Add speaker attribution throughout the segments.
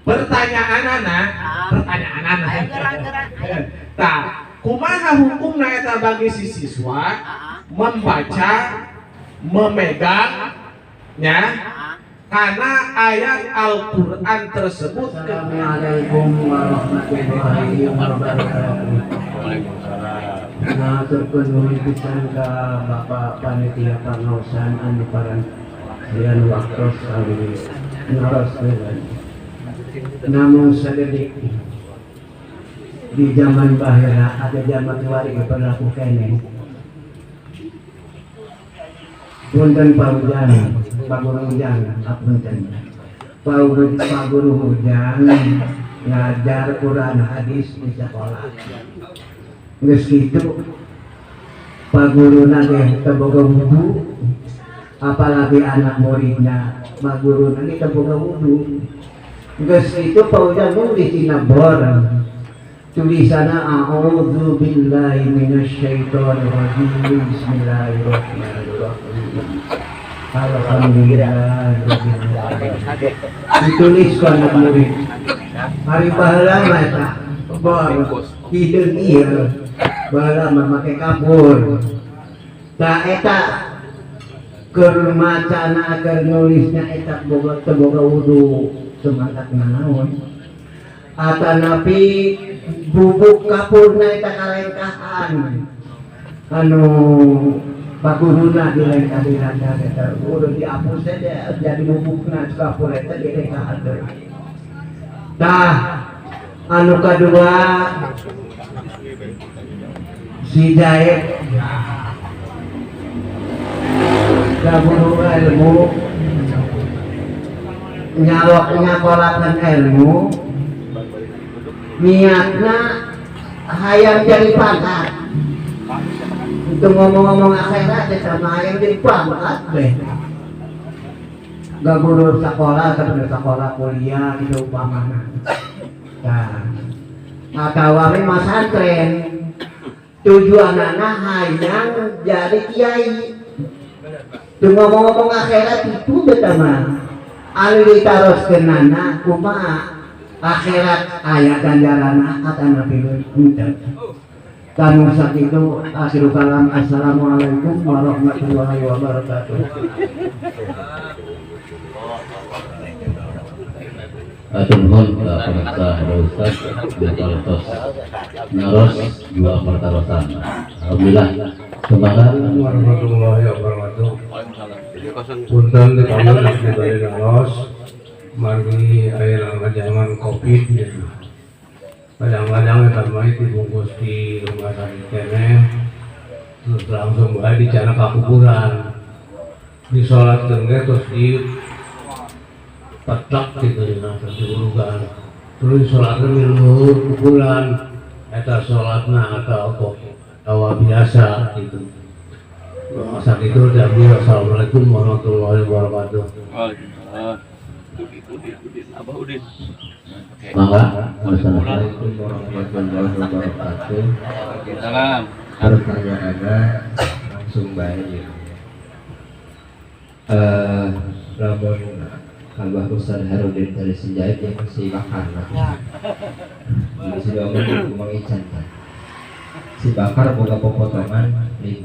Speaker 1: Pertanyaan anak, pertanyaan anak. Tah, kumaha hukumna eta bagi si siswa membaca, memegang, ya, karena ayat Al-Quran tersebut.
Speaker 2: Assalamualaikum warahmatullahi wabarakatuh. Nah, terpenuhi pisan ka Bapak Panitia Parnosan anu paran dian waktos kali naros namun sadedik di zaman bahira ada zaman wari berlaku kene punten paujan paguru hujan apunten paguru hujan ngajar Quran hadis di sekolah geus kitu paguruna ge teu boga wudu apalagi anak muridnya maguruna ge teu boga wudu geus kitu paujan nulis dina bor tulisanna a'udzu billahi minasyaitonir rajim bismillahirrahmanirrahim alhamdulillah ditulis ku anak murid hari pahala eta bor hideung ieu baheula make kapur tah eta keur macana keur nulisnya eta boga teu boga wudu semangat naon atanapi bubuk kapurna eta kalengkahan anu baguruna dilengkahan eta udah dihapus saja jadi bubukna kapur eta dilengkahan tah anu kadua si Jaid gabung ilmu nyakolakan ilmu niatna hayang jadi pangkat untuk ngomong-ngomong akhirat sama hayang jadi pangkat deh gabung sekolah terus sekolah kuliah gitu umpamana nah atau kami masantren tujuan anak hayang jadi kiai tuh ngomong-ngomong akhirat itu betama anu ditaroskeun anak kumaha akhirat aya ganjarana atana piluh henteu kanu sakitu akhiru kalam assalamualaikum warahmatullahi wabarakatuh.
Speaker 3: Atunhun pemirsa Ustaz Nakaltos Naros dua pertarosan. Alhamdulillah semangat
Speaker 4: warahmatullahi wabarakatuh. Punten di kamar dari Naros margi aya zaman Covid ya. Kadang-kadang eta mah dibungkus di rumah sakit kene terus langsung bae dicana ka kuburan. Disolatkeun ge terus di petak gitu dina diulugan terus sholatnya miluhur kuburan eta sholatna atau tawa biasa gitu saat itu jadi assalamualaikum warahmatullahi wabarakatuh.
Speaker 3: Abah Udin mangga wassalamualaikum warahmatullahi wabarakatuh. Salam pertanyaannya langsung baik lamun Abah Ustaz Harudin dari Sinjait yang masih bakar jadi sudah ngomong ican kan si bakar boga potongan 5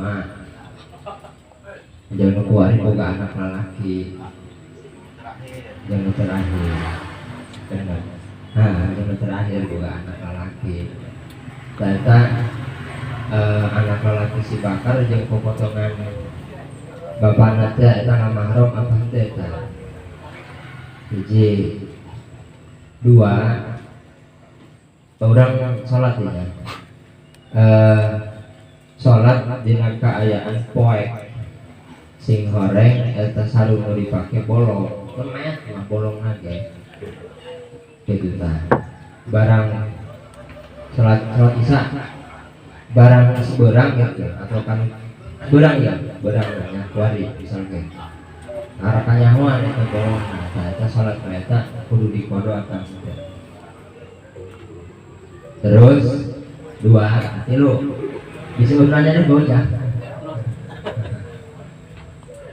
Speaker 3: jangan keluarin boga anak lelaki yang terakhir benar yang terakhir boga anak lelaki ternyata anak lelaki si bakar yang potongan bapak nanti itu mahram apa nanti hiji dua orang sholat ya sholat dina kaayaan poek sing horeng eta sarung nu dipake bolong lemet mah bolong nage gitu tah barang sholat isya barang seberang gitu atau kan berang ya berangnya kuari misalnya arah nyawa itu bolong nah itu sholat mereka kudu dikodo akan terus 2 tilu disebutkannya ini bocah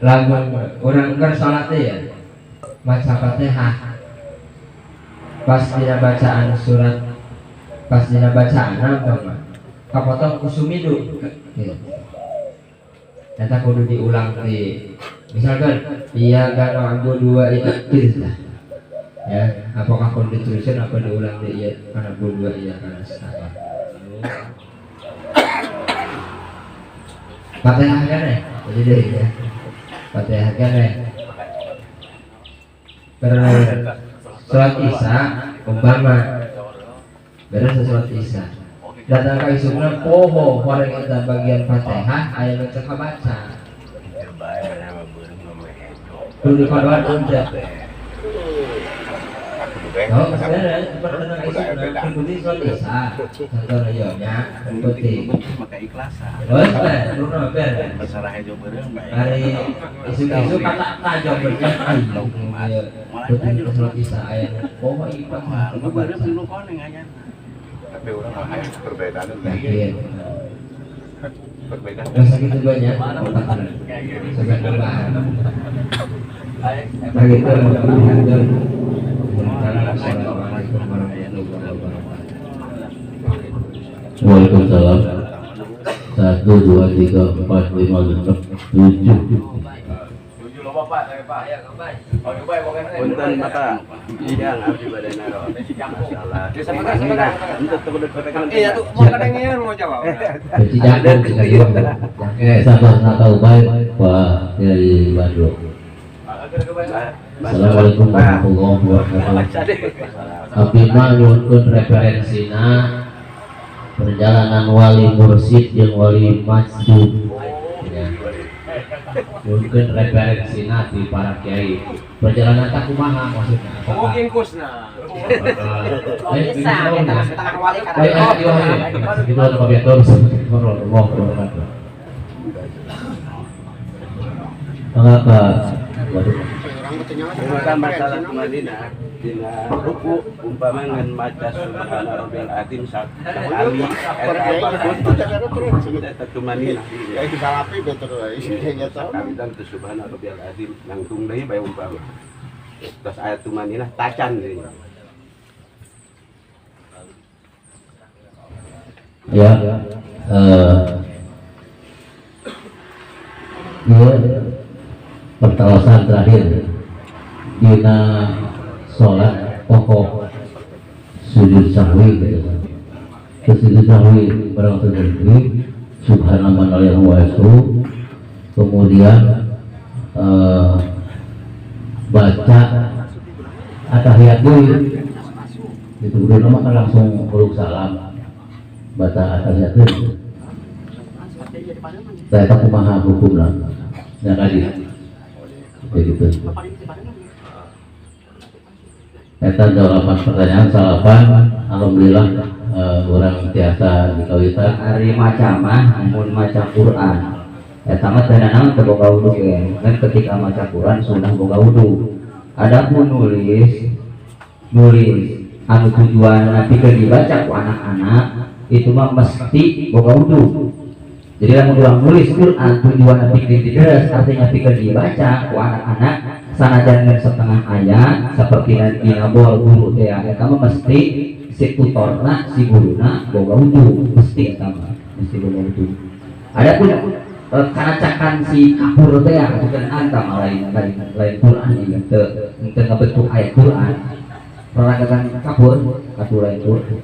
Speaker 3: lagu orang sholat ya maca Fatihah pas dina bacaan surat pas dina bacaan apa kapotong kusumidu eta kudu diulang di misalkan iya kan ambo dua itu lah ya apakah kudu ditulisin apa diulang di iya karena dua iya karena setara Fatihah kan ya jadi deh ya Fatihah kan ya surat Isya umpama beres surat Isya datang ke isukna poho koreng eta bagian Fatihah aya nu teu kabaca kudu dikodoan unta oh sebenarnya pertama isukna kudu surat Isya contoh nya penting
Speaker 5: maka ikhlasan
Speaker 3: terus nuno ber
Speaker 5: masalah hijau bereng baik
Speaker 3: hari isu kata tajam berjalan kudu surat Isya aya poho ipa
Speaker 5: lu bereng lu koneng aja tapi orang nggak perbedaan
Speaker 3: yakin
Speaker 5: perbedaan
Speaker 3: masa gitu banyak sampai tambahan bagi itu Assalamualaikum warahmatullahi wabarakatuh.
Speaker 4: Waalaikumsalam. 1, 2, 3, 4, 5, 6, 7.
Speaker 5: Punten maka yang abdi badana ro masalah untuk terdekat
Speaker 6: Iya tuh mau kadangnya mau jawab.
Speaker 4: Jadi jangan kita juga. Sabar tahu baik Pak dari Bandung. Assalamualaikum warahmatullahi wabarakatuh. Tapi mah nyuntun referensina perjalanan wali mursyid yang wali masjid. Mungkin referensina di para kiai perjalanan tak kumaha maksudnya
Speaker 6: Mungkin kusna.
Speaker 3: bisa
Speaker 6: kita masih tangan wali kata.
Speaker 4: itu ada komentar mengapa waduh
Speaker 5: Maka masalah Madinah dina ruku umpama ngan maca subhana rabbil azim sekali eta apapun eta Madinah
Speaker 2: Ya kita lapi betul isinya tahu.
Speaker 5: kami dan subhana rabbil azim nangtung deui bae umpama terus ayat Madinah tacan deui
Speaker 4: ya dia pertawasan terakhir dina sholat pokok sujud sahwi gitu. Sujud sahwi barang terjadi subhanallah wa bihamdihi kemudian baca atahiyat dulu itu udah nama kan langsung peluk salam baca atahiyat dulu saya tak kumaha hukum lah ya tadi begitu. Eta jawaban pertanyaan salapan alhamdulillah orang biasa dikawitan
Speaker 3: hari maca mah mun maca Quran eta mah teu naon teu boga wudu ge kan ketika maca Quran sunnah boga wudu adapun nulis anu tujuan pikeun dibaca ku anak-anak itu mah mesti boga wudu. Jadi lamun urang nulis Quran tujuan pikeun dideres artinya pikeun dibaca ku anak-anak sanajan ngan setengah ayat seperti nanti ngabol guru teh eta mah mesti si tutorna si guruna boga wudu mesti eta mah mesti boga wudu. Adapun karacakan si kapur teh bukan anta lain Quran ieu teu ngabentuk ayat Quran peragakan kapur lain Quran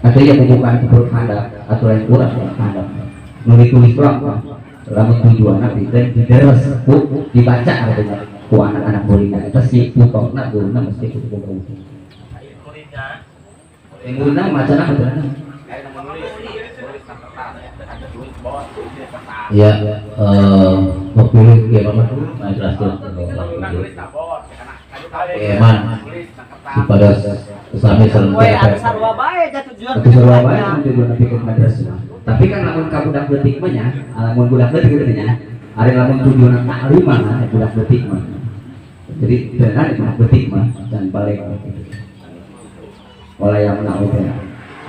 Speaker 3: atau ya bukan kapur handap atau lain Quran handap nulis doang lamun tujuanna pikeun dideres ku dibaca artinya ku anak-anak muridna eta si tutorna guruna mesti kudu boga wudu. Guruna macana betul.
Speaker 4: ya memilih gimana nah jelaskan eman kepada sesami
Speaker 6: Sarwa bae jatuh tujuan.
Speaker 3: Tapi sarua bae tujuan pikeun madrasah. Tapi kan lamun ka budak leutik mah nya, lamun budak leutik kitu nya. Ari lamun tujuan taklim mah budak leutik mah. Jadi benar budak leutik mah dan balik oleh yang menahu teh.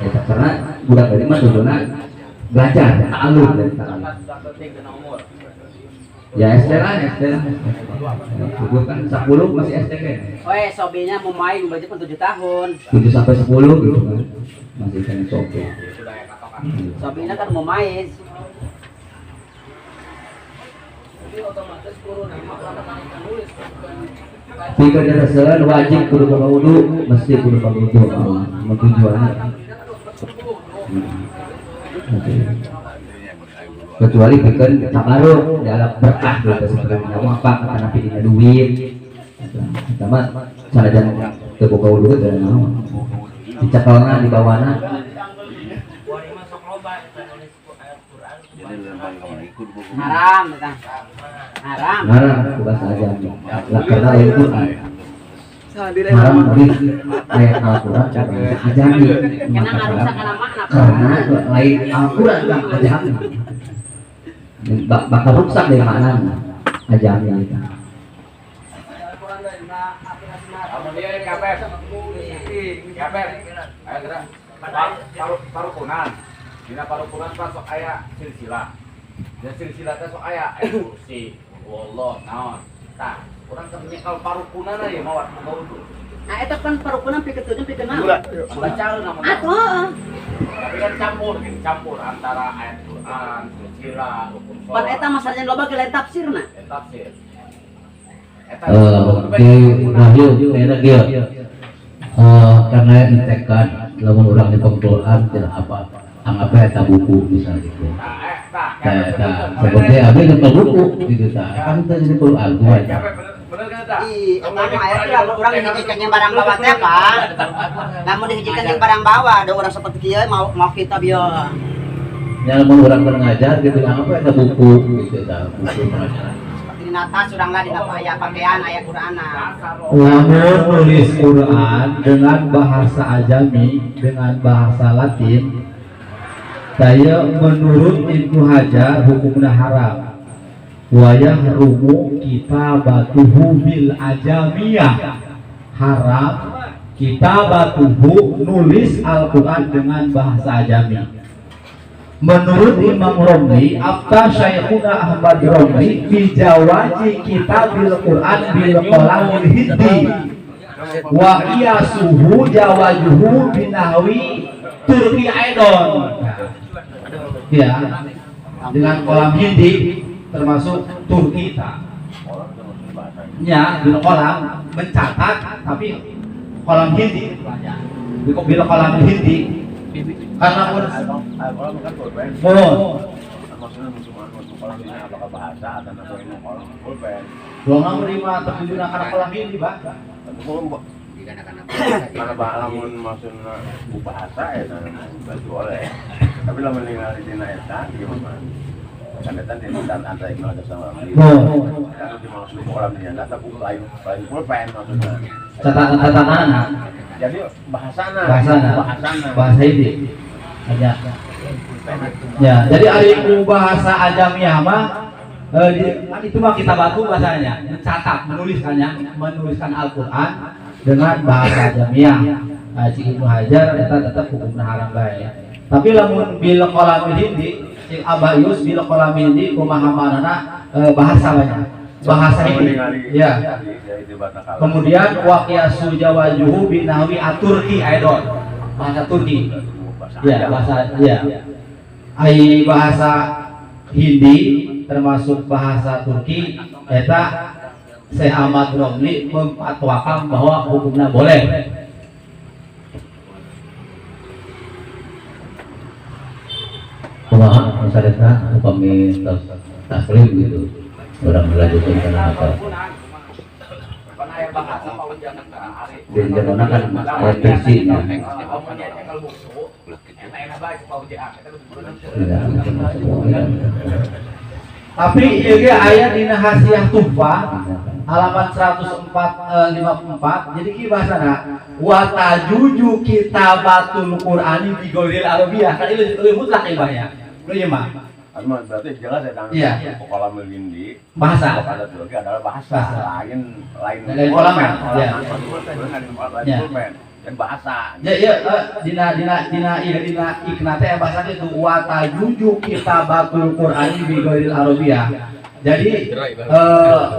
Speaker 3: Eta karena budak leutik mah tujuanna belajar, ta'allum dan ta'allum. Ya SD lah, SD lah. Gue kan 10 masih SD kan.
Speaker 6: Weh, sobinya mau main berarti pun 7 tahun.
Speaker 3: 7 sampai 10 gitu kan. Masih kan sobe.
Speaker 6: Sobinya kan mau main.
Speaker 3: Jika dirasakan wajib kudu boga wudu, mesti kudu boga wudu. Tujuannya. Kecuali bikin tabaruk dalam berkah gitu sebenarnya apa kata nabi dina duit. Sama sanajan teu boga wudu teh naon. Dicakalna di bawana.
Speaker 6: Haram, Kang. Haram.
Speaker 3: Haram bahasa aja. Lah karena ayat Quran. Haram beri ayat Al-Quran ajami.
Speaker 6: Kena ngarusak kana makna.
Speaker 3: Karena lain Al-Quran lah ajami. Bakal rusak dari mana ajami itu.
Speaker 7: Parukunan. Dina parukunan sok aya silsilah. Dan silsilah teh sok aya kursi. Wallah naon. Tah, urang keur nyekal parukunan aya mawat wudu.
Speaker 6: Nah, eta kan parukunan pikeun pikeun naon?
Speaker 7: Baca namun.
Speaker 6: Atuh.
Speaker 7: Tapi kan campur antara ayat Quran, silsilah, hukum
Speaker 6: Pan
Speaker 7: sholat.
Speaker 6: eta masalahnya loba ge lain tafsirna.
Speaker 7: Tafsir.
Speaker 3: Oke, Wahyu, kayaknya kieu. Karena ditekan lamun urang di Quran tidak apa anggapnya eta buku misalnya gitu. Seperti abi nonton buku gitu ta. Kan itu jadi Quran gua.
Speaker 7: Bener kan eta?
Speaker 6: Ih, eta mah aya teh lamun urang dihijikeun jeung barang bawa teh, Pak. Lamun dihijikeun jeung barang bawa, ada urang seperti kieu mau kitab ieu.
Speaker 3: Yang lamun urang ngajar gitu anggapnya eta buku gitu ta. Buku pengajaran.
Speaker 6: Seperti di natas urang lah di aya pakaian, aya Qur'ana.
Speaker 3: Lamun nulis Quran dengan bahasa ajami, dengan bahasa Latin, saya menurut Ibnu Hajar hukumnya haram. Wayah rumu kitabatuhu bil ajamiyah, haram kitabatuhu nulis Al-Quran dengan bahasa ajami. Menurut Imam Romli, afta Syekhuna Ahmad Romli fi jawazi kitabil Quran bil qalamil hindi wa iyasuhu jawajuhu binahwi turki aidon. Ya, dengan kolam hindi termasuk Turki ya, bil kolam mencatat tapi kolam hindi bil kolam hindi karena pun
Speaker 5: apakah bahasa atau kolam pulpen?
Speaker 3: Gua nggak menerima terjun karena kolam hindi bah.
Speaker 5: Karena lamun maksudnya bahasa ya berarti boleh. Tapi lamun ningali dina eta gimana? Kan eta dan antara Ibnu Hajar sama Romli. Kan dimaksud kolam nya data buku lain pulpen maksudnya.
Speaker 3: Catatan
Speaker 5: Jadi bahasana
Speaker 3: bahasa hindi aja. Ya, jadi ari bahasa ajamiyah mah kan itu mah kita batu bahasanya, mencatat, menuliskan Al-Qur'an dengan bahasa ajamiyah. Cik Ibnu Hajar eta tetap hukumna haram bae. Tapi lamun bil qalamil hindi, Cik Abayus bil qalamil hindi kumaha manana bahasa banyak. Bahasa hindi. Ya. Kemudian waqiyasu jawajuhu binahwi aturki aidon. Bahasa Turki. Ya, bahasa ya. Ai bahasa Hindi termasuk bahasa Turki eta Syekh Ahmad Romli memfatwakan bahwa hukumnya boleh. Kumaha masyarakat upami taslim gitu. Orang melanjutkan karena apa? Dan zaman kan revisinya. Tapi ieu aya dina Hasyiah Tuhfah halaman 154. Jadi ki bahasana wa tajuju kitabatul Qur'ani bi ghairil arabiyah. Kan ieu mutlak ibahnya. Ieu mah.
Speaker 5: Berarti jelas ya kan?
Speaker 3: Iya.
Speaker 5: Kolam hindi
Speaker 3: Bahasa.
Speaker 5: Bahasa Turki adalah bahasa lain
Speaker 3: kolam ya.
Speaker 5: Iya. Dan bahasa.
Speaker 3: Ya dina ikna teh bahasa itu wa tajuju kitabatul Qur'ani bi ghairil arabiyah.
Speaker 8: Jadi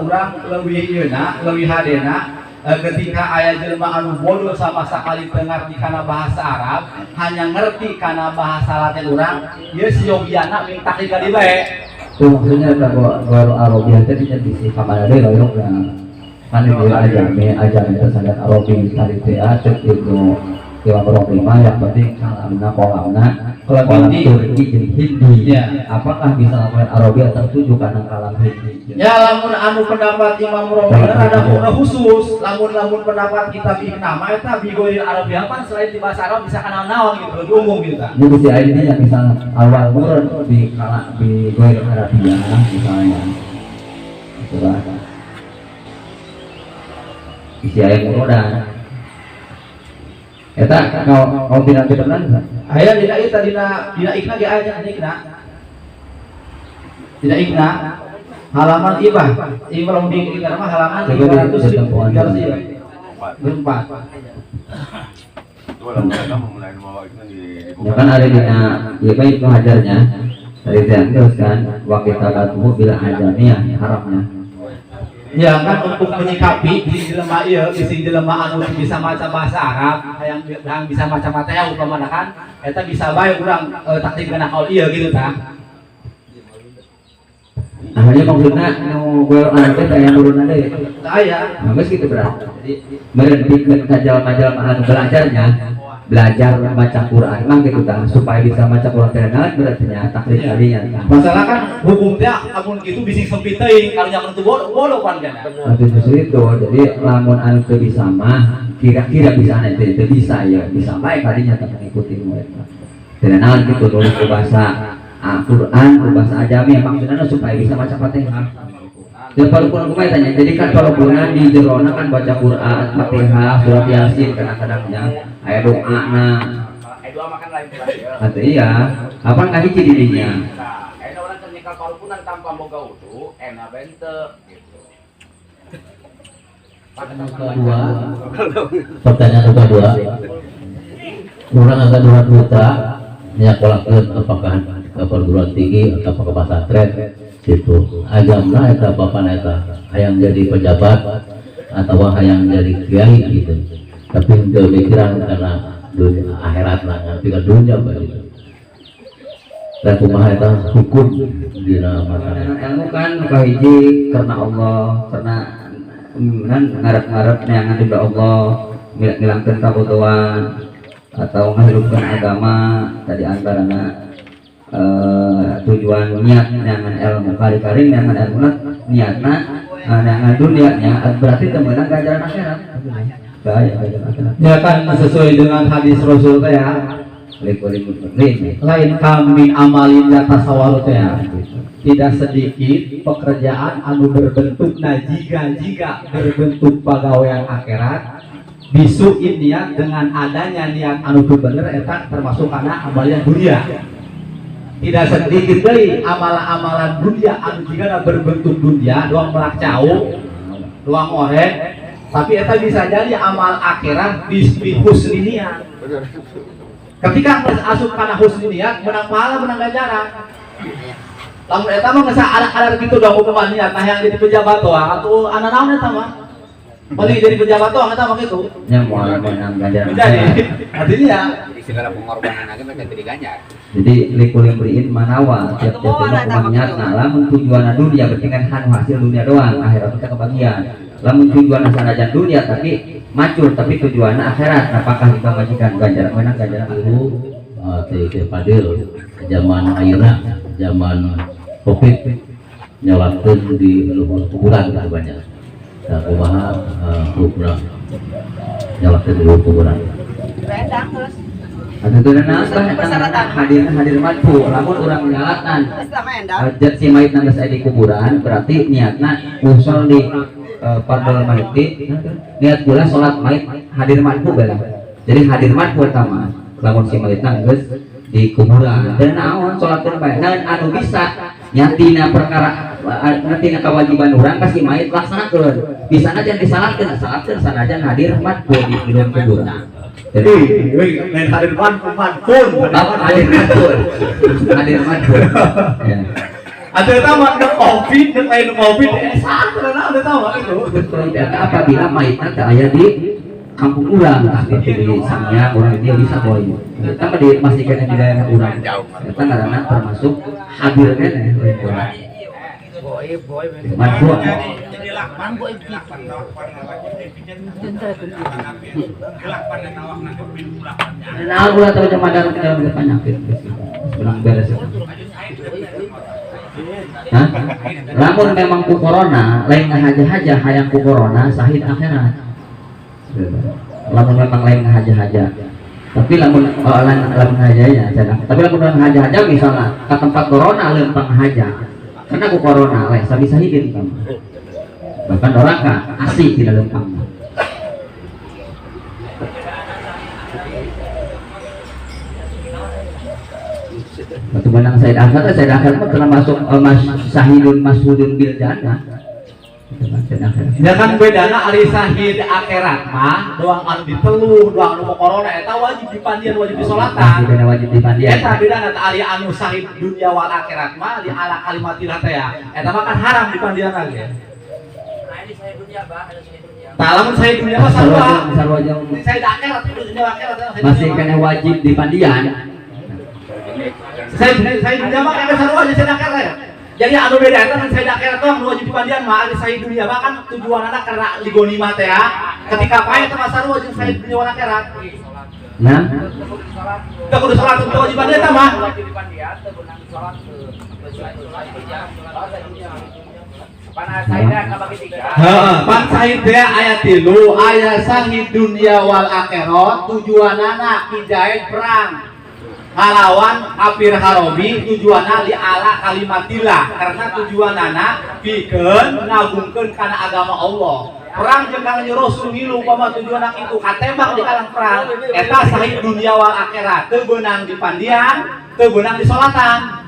Speaker 8: urang leuwih yeuna, leuwih hadena ketika aya jelema anu bodoh sama sekali teu ngarti kana bahasa Arab, hanya ngerti kana bahasa Latin urang, ieu si yogiana minta ka di bae.
Speaker 3: Itu maksudnya kalau Arabia itu bisa bisi kamar ada loh kan itu aja itu sangat Arabia tadi cek itu kira problema yang penting kalamna kalau Turki jadi Hindi apakah bisa lakukan Arabia tertuju karena kalam Hindi
Speaker 8: ya lamun anu pendapat Imam Romli ada kuna khusus lamun pendapat kita bikin nama eta bigoil Arabia kan selain di bahasa Arab bisa kana naon gitu di umum gitu kan
Speaker 3: ini bisa ini yang bisa awal murad di goil Arabia misalnya itu lah isi ayat murodan eta kau tidak benar
Speaker 8: aya dina eta dina ikna ge aya dina tidak ikna halaman ibah Imam Bing ikna mah halaman 534
Speaker 5: Itu lah mereka memulai membawa itu di
Speaker 3: ya kan ada dina ya baik itu hajarnya dari terus kan waktu tubuh bila hajarnya harapnya
Speaker 8: ya kan untuk menyikapi di jelema ieu isi jelema anu bisa maca bahasa Arab yang bisa maca mateo umpamana kan eta bisa bae urang taktik kana kaul ieu gitu tah
Speaker 3: hanya maksudnya nu gue anak teh yang nurunan deui
Speaker 8: aya
Speaker 3: geus kitu berarti jadi meureun pikeun kajal-kajal anu belajar membaca Quran mah gitu kan supaya bisa baca Quran dengan berarti nya takdir kalian
Speaker 8: masalah kan hukumnya amun gitu bising sempit teuing kalau nya teu bodoh pan kana
Speaker 3: itu justru itu jadi lamun anu teu bisa mah kira-kira bisa nanti teu bisa ya bisa bae kalinya tak ngikuti mereka dengan gitu nulis bahasa Quran bahasa ajami maksudnya supaya bisa baca Fatihah. Dan kalau kurang tanya, jadi kan kalau kurang di jerona kan baca Quran, Fatihah, surat Yasin kadang-kadangnya, ayat doa
Speaker 7: Ayat doa makan lain ya.
Speaker 3: atau iya, apa nggak hiji dirinya?
Speaker 7: Nah, enak orang kenikal parupunan tanpa boga wudu, enak bente gitu.
Speaker 4: Kedua, pertanyaan kedua, orang agak 2 juta nyakolakeun apakah ke perguruan tinggi atau ke pesantren gitu agamna eta bapak eta hayang jadi pejabat atau hayang jadi kiai gitu tapi henteu pikiran karena dunia akhirat lah nganti ka dunia begitu dan kumaha eta hukum dina masyarakat
Speaker 3: Ilmu kan kahiji karena Allah, karena kan ngarep-ngarep neangan ridho Allah, ngilangkeun kabutuhan atau menghidupkan agama tadi antaranya tujuan niat dengan ilmu kari-kari dengan ilmu niatna dengan dunianya berarti temenan ganjaran akhirat
Speaker 8: ya kan sesuai dengan hadis Rasul teh ya lain kami amalin data sawaru teh ya tidak sedikit pekerjaan anu berbentuk jika berbentuk pegawaian akhirat bisuin niat dengan adanya niat anu bener eta termasuk karena amalan dunia tidak sedikit dari amalan-amalan dunia anu jika berbentuk dunia doang melak jauh doang orek tapi eta bisa jadi amal akhirat di husni niat ketika asup kana husni niat menang pahala menang ganjaran lamun eta mah geus ada kitu dong hukuman niat nah yang jadi pejabat doang atuh ana naon eta mah balik jadi pejabat doang eta mah kitu
Speaker 3: nya moal menang ganjaran
Speaker 8: jadi artinya
Speaker 7: Jadi segala pengorbanan lagi mereka jadi ganjar.
Speaker 3: jadi likulim beriin manawa tiap-tiap hukuman niatna lamun tujuan dunia berarti kan hanu hasil dunia doang akhirat kita kebagian lamun tujuan sanajan dunia tapi macul tapi tujuan akhirat apakah kita bagikan ganjaran menang ganjaran
Speaker 4: itu teh Fadil zaman ayeuna zaman Covid nyalakeun di kuburan gitu banyak nah kumaha hukumna nyalakeun di kuburan
Speaker 6: Rendang terus.
Speaker 3: atau itu hadir madfu lamun orang nyalatan
Speaker 6: Terus sama endang.
Speaker 3: jat si mayit nang geus aya di kuburan berarti niatna usul di fardhu mayit niat pula salat mayit hadir madfu bala jadi hadir madfu utama lamun si mayit nang geus di kuburan dan naon salatkeun bae dan anu bisa nyatina perkara nyatina kewajiban urang ka si mayit laksanakeun bisana jangan disalatkeun sanajan hadir madfu di kuburan jadi
Speaker 8: main hadir manfun
Speaker 3: hadir madfun ya
Speaker 8: Ada tahu ada covid, ada lain covid, satu ada tahu itu.
Speaker 3: Betul, apabila mayitnya tak ada di kampung urang, itu di sangnya orang dia bisa boy. Kita dipastikan di daerah urang. Kita karena termasuk hadirnya orang. Mantua. Nah, ulah tahu jam ada kita penyakit. Sebelum beres. Hah? Lamun memang ku corona, lain haja-haja hayang ku corona sahid akhirat. Lamun memang lain haja-haja. Tapi lamun lamun hajanya, tapi lamun haja-haja misalnya ke tempat corona lempang haja. Karena ku corona lain sabi sahidin kamu. Bahkan orang kan asik tidak lempang. Waktu menang Said Akhir mah termasuk sahidun masudun bil jannah.
Speaker 8: Jangan bedana ari sahid akhirat mah doang anu diteluh, doang anu corona eta wajib dipandian, wajib disolatan.
Speaker 3: Wajib dipandian.
Speaker 8: Eta bedana teh ari anu sahid dunia wal akhirat mah di ala kalimatillah teh ya. Eta mah kan haram dipandian lagi. Nah ini sahid dunia bah, ada sahid dunia. Tah lamun sahid dunia mah sarua. Sahid akhirat dunia akhirat
Speaker 3: masih kena wajib dipandian.
Speaker 8: Saya dunia mah kan sarua aja sahid akhirat ya. Jadi anu beda eta kan sahid akhirat tuh anu wajib dipandian mah ari sahid dunia mah kan tujuanna karena ligonima teh ya. Ketika pae teh mah sarua jeung sahid dunia wal akhirat.
Speaker 3: Nah,
Speaker 8: teu kudu salat teu wajib pandian tah mah.
Speaker 7: Wajib dipandian teu beunang salat
Speaker 8: pan sahid teh aya 3, aya sahid dunia wal akhirat tujuanana hijayat perang. Halawan kafir harobi tujuanna li ala kalimatillah karena tujuanana pikeun ngagungkeun kana agama Allah. Perang jeung kang Rasul ngilu upama tujuanna kitu katembak di kalang perang eta sahid dunia wal akhirat teu beunang dipandian, teu beunang disolatan.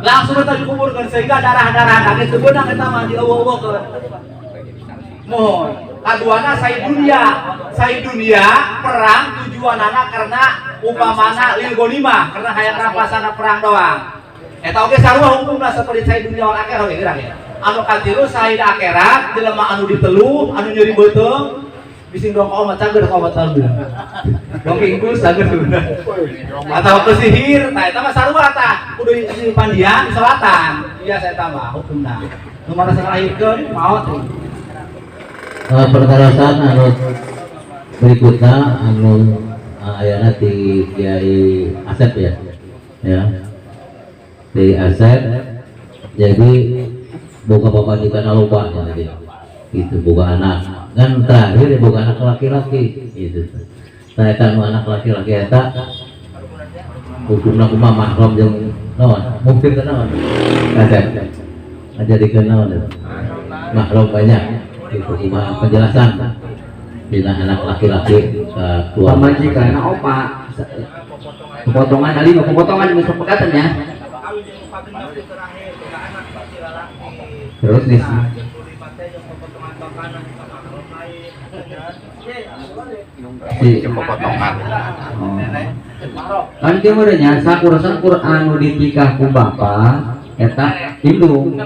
Speaker 8: Langsung eta dikuburkeun sehingga darah-darah geus teu beunang eta mah dieueuh-eueuhkeun. Mohon kaduana sahid dunia perang tujuanana karena upamana lil ghanimah karena hayang rampasana perang doang. Eta oge sarua hukumna saperti sahid dunia wal akhirat oge gerang ya. Anu katilu sahid akhirat jelema anu ditelu anu nyeri beuteung bising dong kau macam ger kau macam ger. Dong ingkus sager sudah. Atau ke sihir tah eta mah sarua tah kudu dipandian disolatan. Iya saya tambah hukumna. Nu mana salahirkeun maot.
Speaker 4: Pertarasan anu berikutnya anu ayana di Kiai Asep ya di Asep jadi boga pamajikan loba jadi itu boga anak kan terakhir boga anak laki-laki gitu nah eta anak laki-laki eta hukumna kumaha mahram jeung naon mungkin naon Asep ngajadikeun naon mahram banyak itu cuma penjelasan bila anak laki-laki
Speaker 3: pamajikan opa potongan ali potongan masuk pekatan ya terus nih
Speaker 5: potongan
Speaker 3: kan dia merenya sakur anu ditikah ku bapa eta indung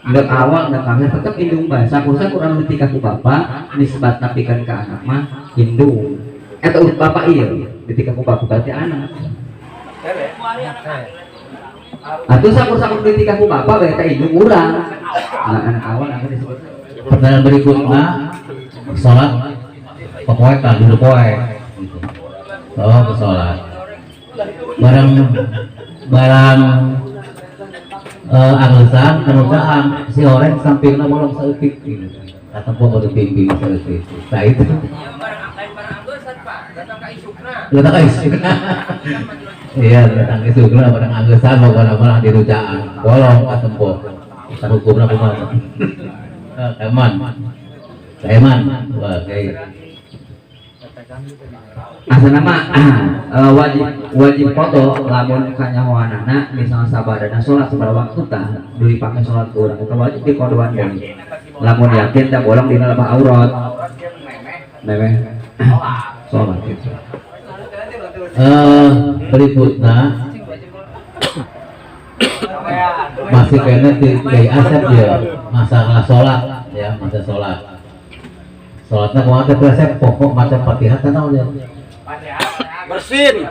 Speaker 3: ndak awal ndak akhir tetep indung bae sakur anu ditikah ku bapa nisbat napikeun ka anak mah indung eta urut bapa ieu ditikah ku bapa berarti anak atuh sakur ditikah ku bapa bae eta indung urang nah anak awal anu disebut
Speaker 4: pertanyaan berikutnya sholat pokoe kan dulu poe oh ke sholat barang anglesan kemudian si orang sampingnya bolong seupik gitu kata gua mau dipimpin seupik nah itu datang ke isukna iya datang ke isukna barang anglesan mau barang di rujaan bolong kata gua kita hukumnya kumaha Eman wah kayak
Speaker 3: asana mah wajib foto lamun kanyahoanana misalnya sabadana sholat sabada waktu tah deui pake sholat urang eta wajib dikodoan deui lamun yakin teh bolong dina lebah aurat memeh sholat gitu
Speaker 4: berikutnya
Speaker 8: masih kena di asap ya masalah sholat ya masa sholat sholatnya kemana tuh resep pokok macam Fatihah kan ya
Speaker 6: Bersin.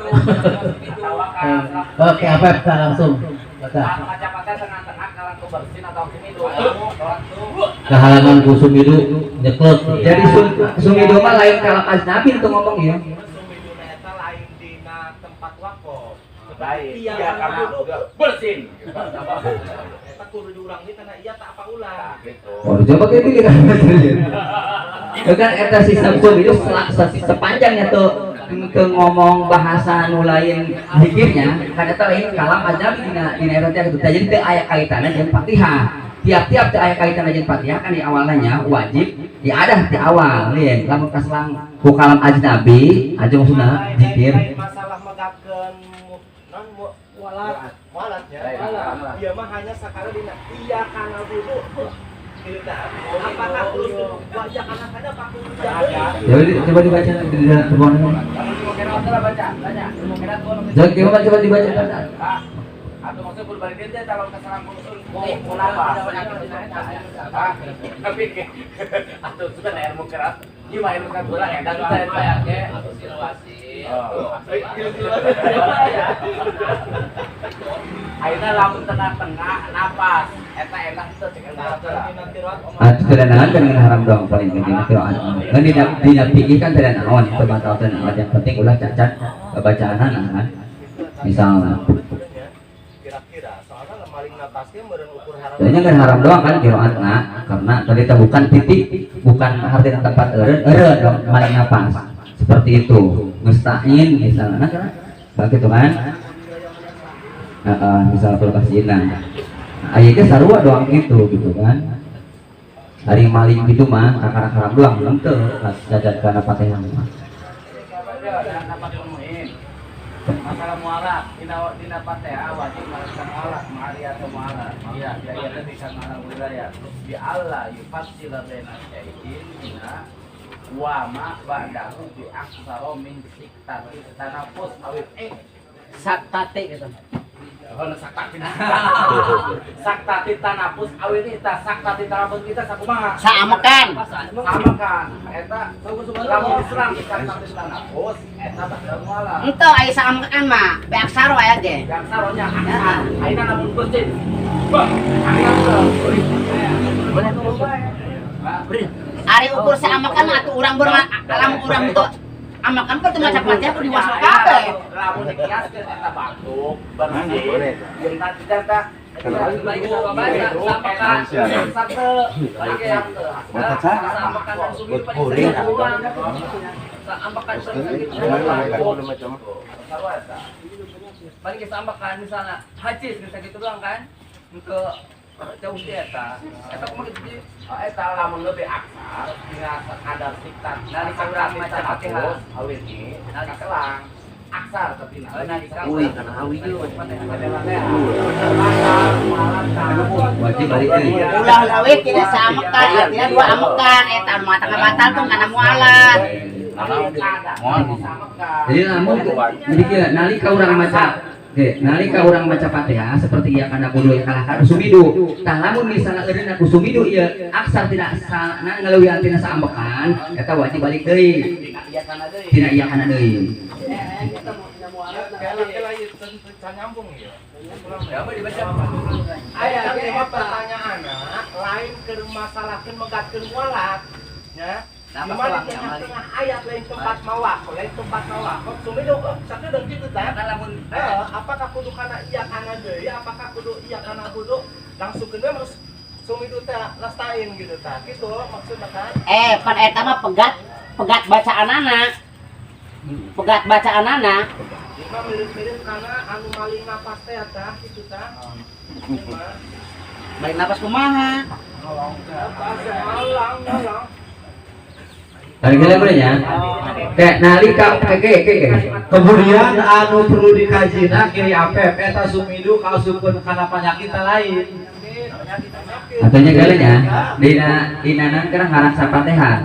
Speaker 8: oke apa kita langsung baca kehalangan ku sumidu nyeklot
Speaker 3: Jadi Sumido mah lain kalau Nabi itu ngomong ya.
Speaker 7: Baik, iya karena bersin.
Speaker 3: Oh, coba kayak gini kan. Itu kan eta sistem itu sepanjangnya tuh ke ngomong bahasa nu lain zikirnya kan eta lain kalam ajabi dina eta teh gitu. Jadi teu aya kaitanna jeung Fatihah. Tiap-tiap teu aya kaitanna jeung Fatihah kan di awalnya wajib diadah di awal lain lamun kaselang ku kalam ajnabi aja maksudna zikir.
Speaker 1: Masalah megakeun non walatnya dia mah hanya sakala dina iya kana wudu apakah kudu wajah kana kada paku
Speaker 3: Jadi coba dibaca di dalam temuan. Jadi coba dibaca.
Speaker 7: Atau maksudnya berbalik dia kalau keserang usul kenapa? Tapi atau sudah ilmu keras, gimana ilmu keras bola edan saya bayarnya atau situasi. Akhirnya lamun tengah-tengah napas, eta enak itu cek
Speaker 3: Kedenangan kan dengan haram doang paling penting kiraat. Kan dina fikih kan tidak naon, terbatal naon yang penting ulah cacat bacaanna kan. Misalnya
Speaker 1: kira-kira soalnya maling napasnya meureun ukur haram.
Speaker 3: Soalnya kan haram doang kan kiraatna karena tadi itu bukan titik, bukan arti tempat eureun dong maling napas. Seperti itu. Mustain misalnya kan begitu kan. Misal pelokasinan. Ayatnya sarua doang gitu kan. Hari maling gitu mah kakak haram doang belum tuh jajan karena Fatihah mah.
Speaker 7: masalah mualaf dina Fatihah wajib melakukan mualaf ma'aliyah atau mualaf iya itu bisa mana wilayah bi Allah yufassila baina syai'in dina wa ma ba'dahu bi aksara min siktati tanafus awil
Speaker 6: Saktate gitu.
Speaker 7: saktati tanafus awil kita saktati tanafus kita sakumaha
Speaker 6: Saamekan.
Speaker 7: samakan eta lamun Islam saktati tanafus eta bakal mualaf
Speaker 6: Ento aya saamekan mah, beak saro aya ge.
Speaker 7: yang saronya aksan aina namun bersin bah aksan
Speaker 6: Ari ukur saamekan atuh urang lamun urang itu amakan per teu maca Fatihah kudu diwasa kabeh.
Speaker 7: lamun dikiaskeun eta batuk bersih jeung tadi data paling kita ambakan misalnya haji gitu doang kan untuk jauh dia eta kumaha gitu eta lamun leuwih aksar tinggal kadar siktat dari urang maca Fatihah awit ieu kaselang aksar tapi nalika kana awi ieu
Speaker 3: Wajib balik deui.
Speaker 6: Ulah lawit tidak saamekan, artinya dua amekan eta nu mata batal tuh kana mualat.
Speaker 3: Jadi namun jadi kira nalika urang maca nalika urang maca Fatihah seperti ieu kana kudu kalahkan sumidu. Tah lamun misalna eureun aku sumidu ieu aksar tidak sana ngaleuwih artina saamekan eta wajib balik deui. Tina iya kana deui.
Speaker 1: Aya mah pertanyaanna lain keur masalahkeun megatkeun mualaf nya. Gimana tengah ayat lain tempat mawak, lain tempat mawak. Sumidu sakedeung kitu teh. Apakah kudu kana iya kana deui, apakah kudu iya kana kudu langsungkeun we terus sumidu teh lestain gitu tah. Kitu maksudna kan.
Speaker 6: Pan eta mah pegat bacaanana. Pegat bacaanana.
Speaker 1: Ima mirip-mirip kana anu maling napas teh tah kitu tah.
Speaker 6: Maling napas kumaha?
Speaker 1: Nolong.
Speaker 3: Tadi kalian berenya, kayak nalika
Speaker 8: kemudian anu perlu dikaji kiri apep eta sumidu kausupkeun kana penyakit lain
Speaker 3: Artinya galanya dina nan kana ngarangsa Fatihah.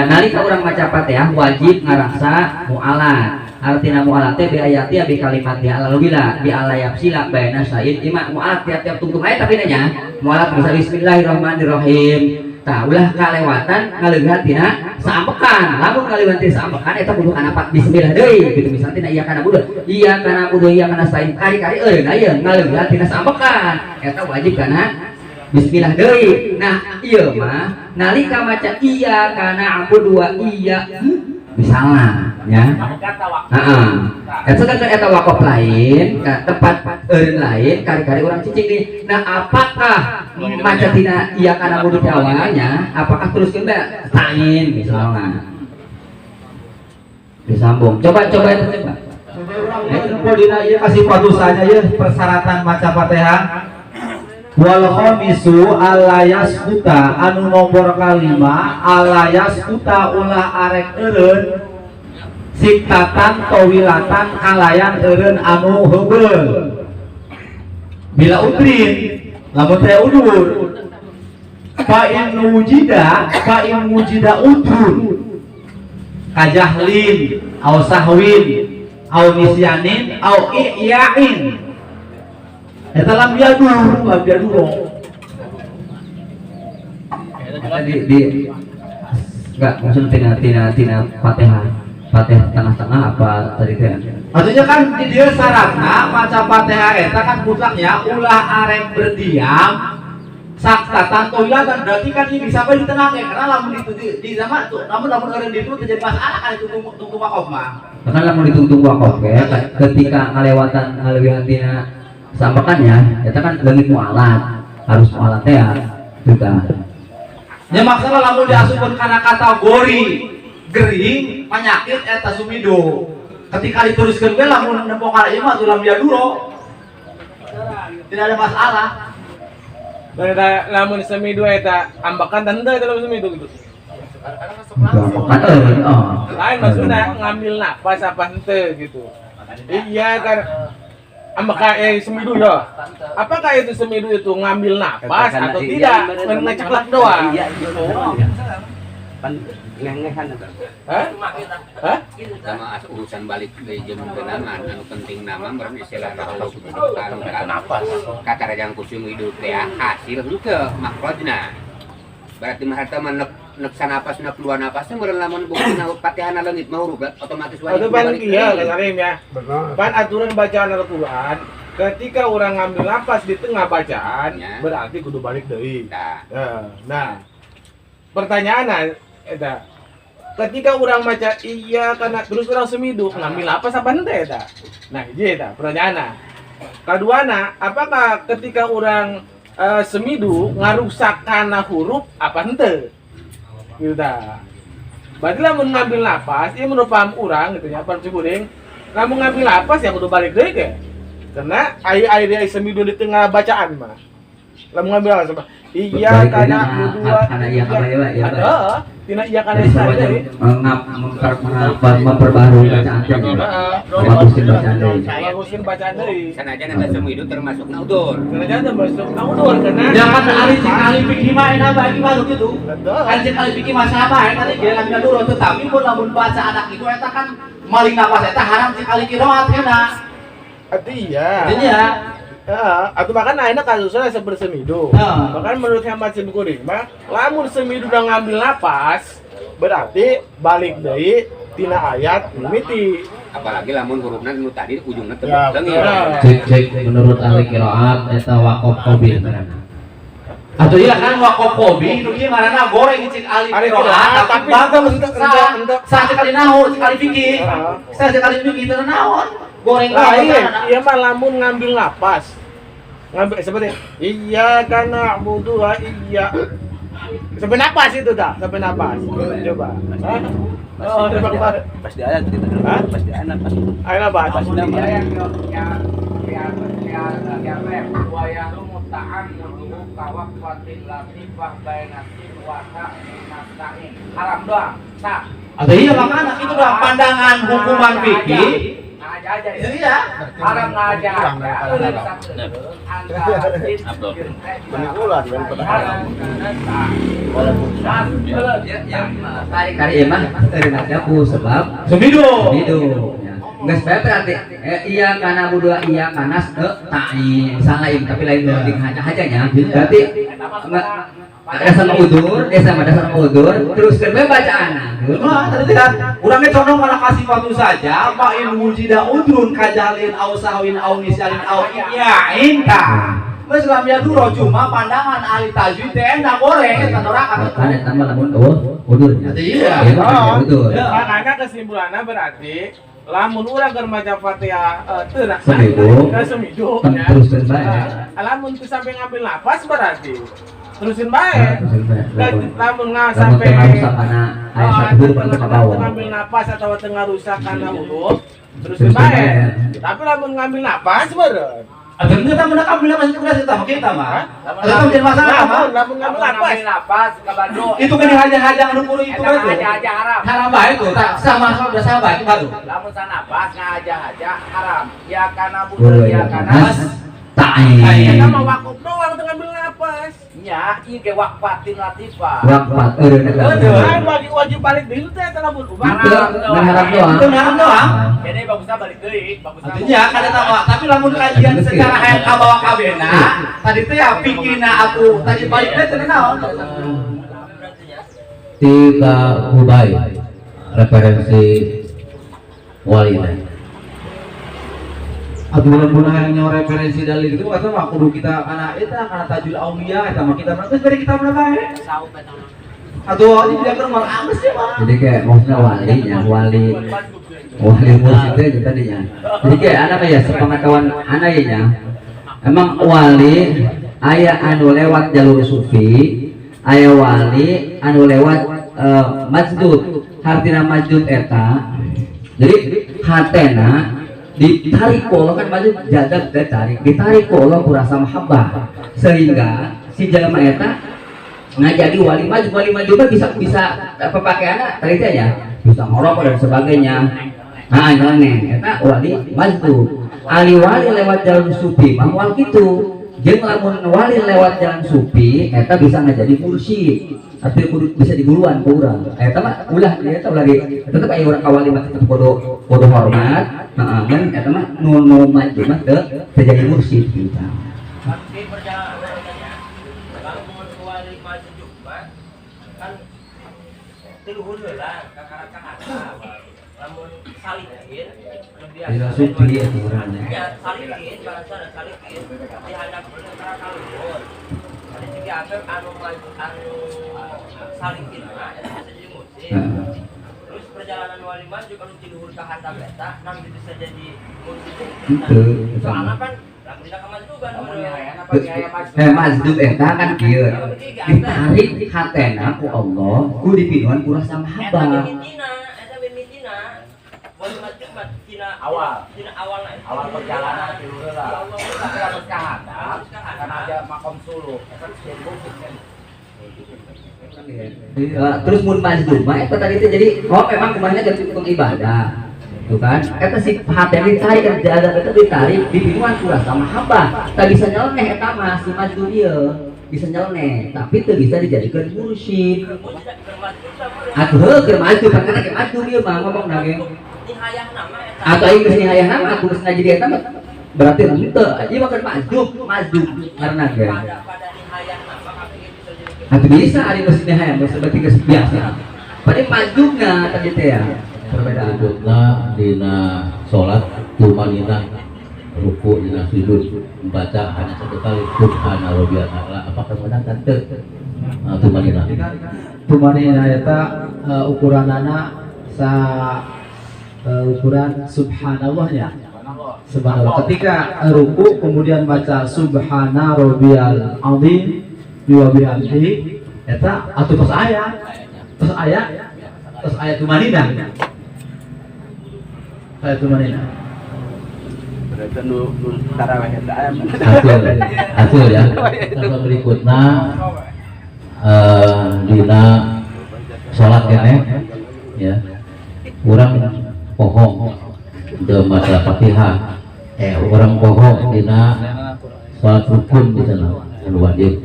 Speaker 3: Nalika urang maca Fatihah wajib ngarangsa mualat.
Speaker 9: artina mu'alat teh bi ayati bi kalimatnya lalu bila bi alayab sila baina said ima mu'alat tiap-tiap tungtung ayat tapi nanya mu'alat bisa bismillahirrahmanirrahim tah ulah kalewatan ngaleunghat tina saambekan lamun ngaleunghat tina saambekan eta kudu kana bismillah deui gitu misalnya tina iya kana budu iya kana stain kari-kari eureun aya ngaleunghat tina saambekan eta wajib kana bismillah deui. Nah, ieu mah nalika maca iya kana abudu wa iya misalna ya. Heeh. Eta kan eta wakaf lain, tempat eureun lain kari-kari urang cicing nih. Nah, apakah maca tina iya kana abudu awalnya apakah teruskeun bae stain misalna. Disambung. Coba.
Speaker 8: Info dina ieu kasih padusannya ya persyaratan maca Fatihah. Wal khamisu alayas kuta anu nomor kalima alayas kuta ulah arek eureun siktatan tawilatan kalayan eureun anu heubeul bila udrin lamun teh udur fa in wujida udrun kajahlin au sahwin au nisyanin au i'yain eta lam yadur di enggak maksud tina Fatihah tengah-tengah apa tadi teh maksudnya kan di dia syaratna maca Fatihah eta kan mutlaknya ulah arek berdiam saktatan toilatan berarti kan ini bisa di tengah karena lamun itu di zaman tuh namun eureun ditu terjadi masalah kan itu tungtung wakaf mah karena lamun ditungtung wakaf ketika ngalewihan tina sampakannya, itu kan leungit mu'alat harus mu'alat teh juga. Ya masalah lamun diasupkeun kana kategori gering penyakit eta sumido. Ketika dituliskeun ge lamun nempo kana ieu mah ulam diaduro. Tidak ada masalah.
Speaker 1: Beda lamun sumido eta ambakan tanda eta lamun sumido gitu. Lain maksudna ngambil napas apa henteu gitu. Iya kan apakah semidu ya? Apakah itu semidu itu ngambil napas atau tidak? Ngeceklak doang.
Speaker 6: Ngehan
Speaker 1: Hah?
Speaker 7: Sama urusan balik ke jam kenangan anu penting nama meureun istilah Allah subhanahu wa taala napas kakarajang kusum hidup teh hasil ke makrojna berarti mah harta nek sanapas nek keluar napasnya meureun lamun buktina Fatihah leungit mah huruf otomatis wajib balik
Speaker 1: iya kasarim ya pan aturan bacaan Al-Qur'an ketika orang ngambil napas di tengah bacaan berarti kudu balik deui nah pertanyaan eta ketika orang baca iya karena terus orang semidu ngambil napas apa henteu eta nah hiji eta pertanyaanna kaduana apakah ketika orang semidu ngarusak kana huruf apa henteu gitu dah. Berarti lamun ngambil napas, ieu menurut paham urang gitu nya, pan cikuring. Lamun ngambil napas ya kudu balik deui ge. Karena aya semidu di tengah bacaan mah. Lamun ngambil napas, iya kana dua
Speaker 9: iya ya.
Speaker 1: Heeh, tina iya kana saja.
Speaker 9: Memperbarui bacaan teh. Bagusin bacaan deui.
Speaker 1: Bagusin bacaan deui.
Speaker 7: Sanajan eta semidu termasuk naudur.
Speaker 1: Sanajan termasuk naudur karena
Speaker 8: ya kan ali fikih mah enak bagi baru gitu. Kan ali fikih mah sama eta teh geus ngaduro tetapi mun lamun baca anak itu eta kan maling napas eta haram cik ali qiraat enak.
Speaker 1: Iya.
Speaker 8: Iya.
Speaker 1: Atau bahkan akhirnya kasusnya seperti semidu. Bahkan menurut hemat Cikuring mah, lamun semidu udah ngambil napas, berarti balik deui tina ayat mimiti.
Speaker 7: Apalagi lamun hurufna nu tadi ujungna teu
Speaker 3: Cek menurut ahli qiraat eta waqaf qabil ngaranna.
Speaker 8: Atuh iya kan waqaf qabil nu ieu ngaranna goreng cik ali qiraat tapi bagus untuk saha kali naon cik ali fikih. Saha kali fikih teu naon. Goreng
Speaker 1: iya mah lamun ngambil napas. Ngambil seperti iya karena butuh iya sampai napas itu dah sampai napas coba oh
Speaker 6: pas di ayat gitu pas di anak pas
Speaker 1: ayo napas
Speaker 6: pas di ayat
Speaker 1: haram doang tak
Speaker 8: atau iya makanya itu dah pandangan hukuman fikih.
Speaker 1: Iya, haram ngajak.
Speaker 9: Kari emang eureun ku sebab
Speaker 8: semidu.
Speaker 9: Geus bae berarti iya kana budua iya kana ta'i misalnya lain tapi lain penting haja-hajanya berarti dasar udur dasar udur terus kedua bacaana
Speaker 8: tadi kan urangnya condong malah kasih waktu saja apa ilmu jida udrun kajalin au sahwin au nisalin au iyain ka Islam ya dulu cuma pandangan ahli tajwid teh enak goreng eta orang
Speaker 9: kan eta mah lamun udur
Speaker 8: iya
Speaker 9: udur
Speaker 1: makanya kesimpulannya berarti lamun urang keur maca Fatihah teu
Speaker 9: seminggu teruskeun bae
Speaker 1: lamun teu sampai ngambil napas berarti terusin bae lamun sampai ngambil napas atau tengah rusak karena uduk terusin bae tapi lamun ngambil napas beureun
Speaker 8: agen kita menang ambil napas itu kita kita mah lamun jadi masalah mah
Speaker 1: lamun ngambil napas ka Bandung
Speaker 8: itu kan haja-haja anu kudu itu kan
Speaker 1: haja haram
Speaker 8: haram bae tuh sama udah sama itu baru
Speaker 1: lamun sanapas ngaja-haja haram ya kana budul ya kana
Speaker 9: ta'i
Speaker 1: eta mah wakuf doang teu ngambil napas nya ieu ge waqfatin latifah
Speaker 9: waqfat eureun
Speaker 1: wajib balik deui teh eta lamun
Speaker 9: haram doang
Speaker 1: jadi bagusnya balik deui bagusnya
Speaker 8: artinya kada tahu tapi lamun kajian secara hayang kabawa kabena tadi teh ya pikirna aku tadi balik teh teu naon
Speaker 3: Tika Hubay referensi walina
Speaker 8: Abdullah yang nyawa referensi dalil itu kata mah kudu kita kana eta kana tajul aulia eta mah kita mah dari kita mana bae atau ini dia keur mah ames ya mah
Speaker 9: jadi kayak maksudnya wali murid itu tadinya jadi kayak anak ya sepengetahuan anak ya emang wali aya anu lewat jalur sufi aya wali anu lewat majdud hartina majdud eta jadi hatena ditarik kolong kan maju jadak ditarik kolong kurasa mahabbah sehingga si jalma eta ngajadi wali maju mah bisa pemakaianna tadi teh ya bisa ngerokok dan sebagainya nah nyeleneh eta wali maju ali wali lewat jalan sufi mah moal kitu jeung lamun wali lewat jalan sufi eta bisa ngajadi mursyid atau bisa diguruan ke urang eta mah ulah dia teh lagi tetep aya urang kawali mah tetep kudu hormat kan eta mah nu maju mah teu jadi mursyid kita
Speaker 1: pasti perjalanannya kalau mau wali maju juga kan tiluhur heula kakak lamun salikin
Speaker 9: Bila suci ya urangnya
Speaker 1: ya salikin bahasa salikin dihadap antara kaluhur ada tiga aspek anu salikin mah eta bisa jadi mursyid terus perjalanan wali maju kalau tiluhur ka hatam eta nang bisa jadi mursyid soalnya kan lamun tidak kemajuban
Speaker 9: majdud eta kan kieu ditarik hatena ku Allah ku dipinuhan ku rasa mahabbah
Speaker 1: eta mimitina wali maju mah tina awal perjalanan tiluhur lah tapi harus ka hatam karena ada makom suluh eta jadi mursyid
Speaker 9: terus mun majdud mah eta tadi teh jadi memang kemarinnya jadi tukang ibadah tuh kan eta si hati ditarik kan jadat eta ditarik dipinuhan ku rasa mahabbah tak bisa nyeleneh eta mah si majdud ieu bisa nyeleneh tapi teu bisa dijadikeun mursyid atuh keur maju perkara ke majdud ieu mah ngomongna ge atau ieu geus nihayahna mah aku geus ngaji eta mah berarti henteu ieu mah keur majdud karena ge atau bisa ada mesinnya hayang seperti biasa pada majuna tadi teh ya perbedaan
Speaker 3: Dudukna dina sholat tumanina ruku dina sujud membaca hanya satu kali subhana rabbiyal a'la apakah menangkan teu
Speaker 8: tumanina eta ukuranana sa ukuran subhanallahnya subhanallah ketika ruku kemudian baca subhana rabbiyal azim dua bihamdi eta atuh tos aya tumanina
Speaker 5: berarti nu tarawih eta aya
Speaker 3: hasil ya kalau berikutnya dina sholat kene ya kurang pohong de maca Fatihah orang pohong dina sholat rukun di sana anu wajib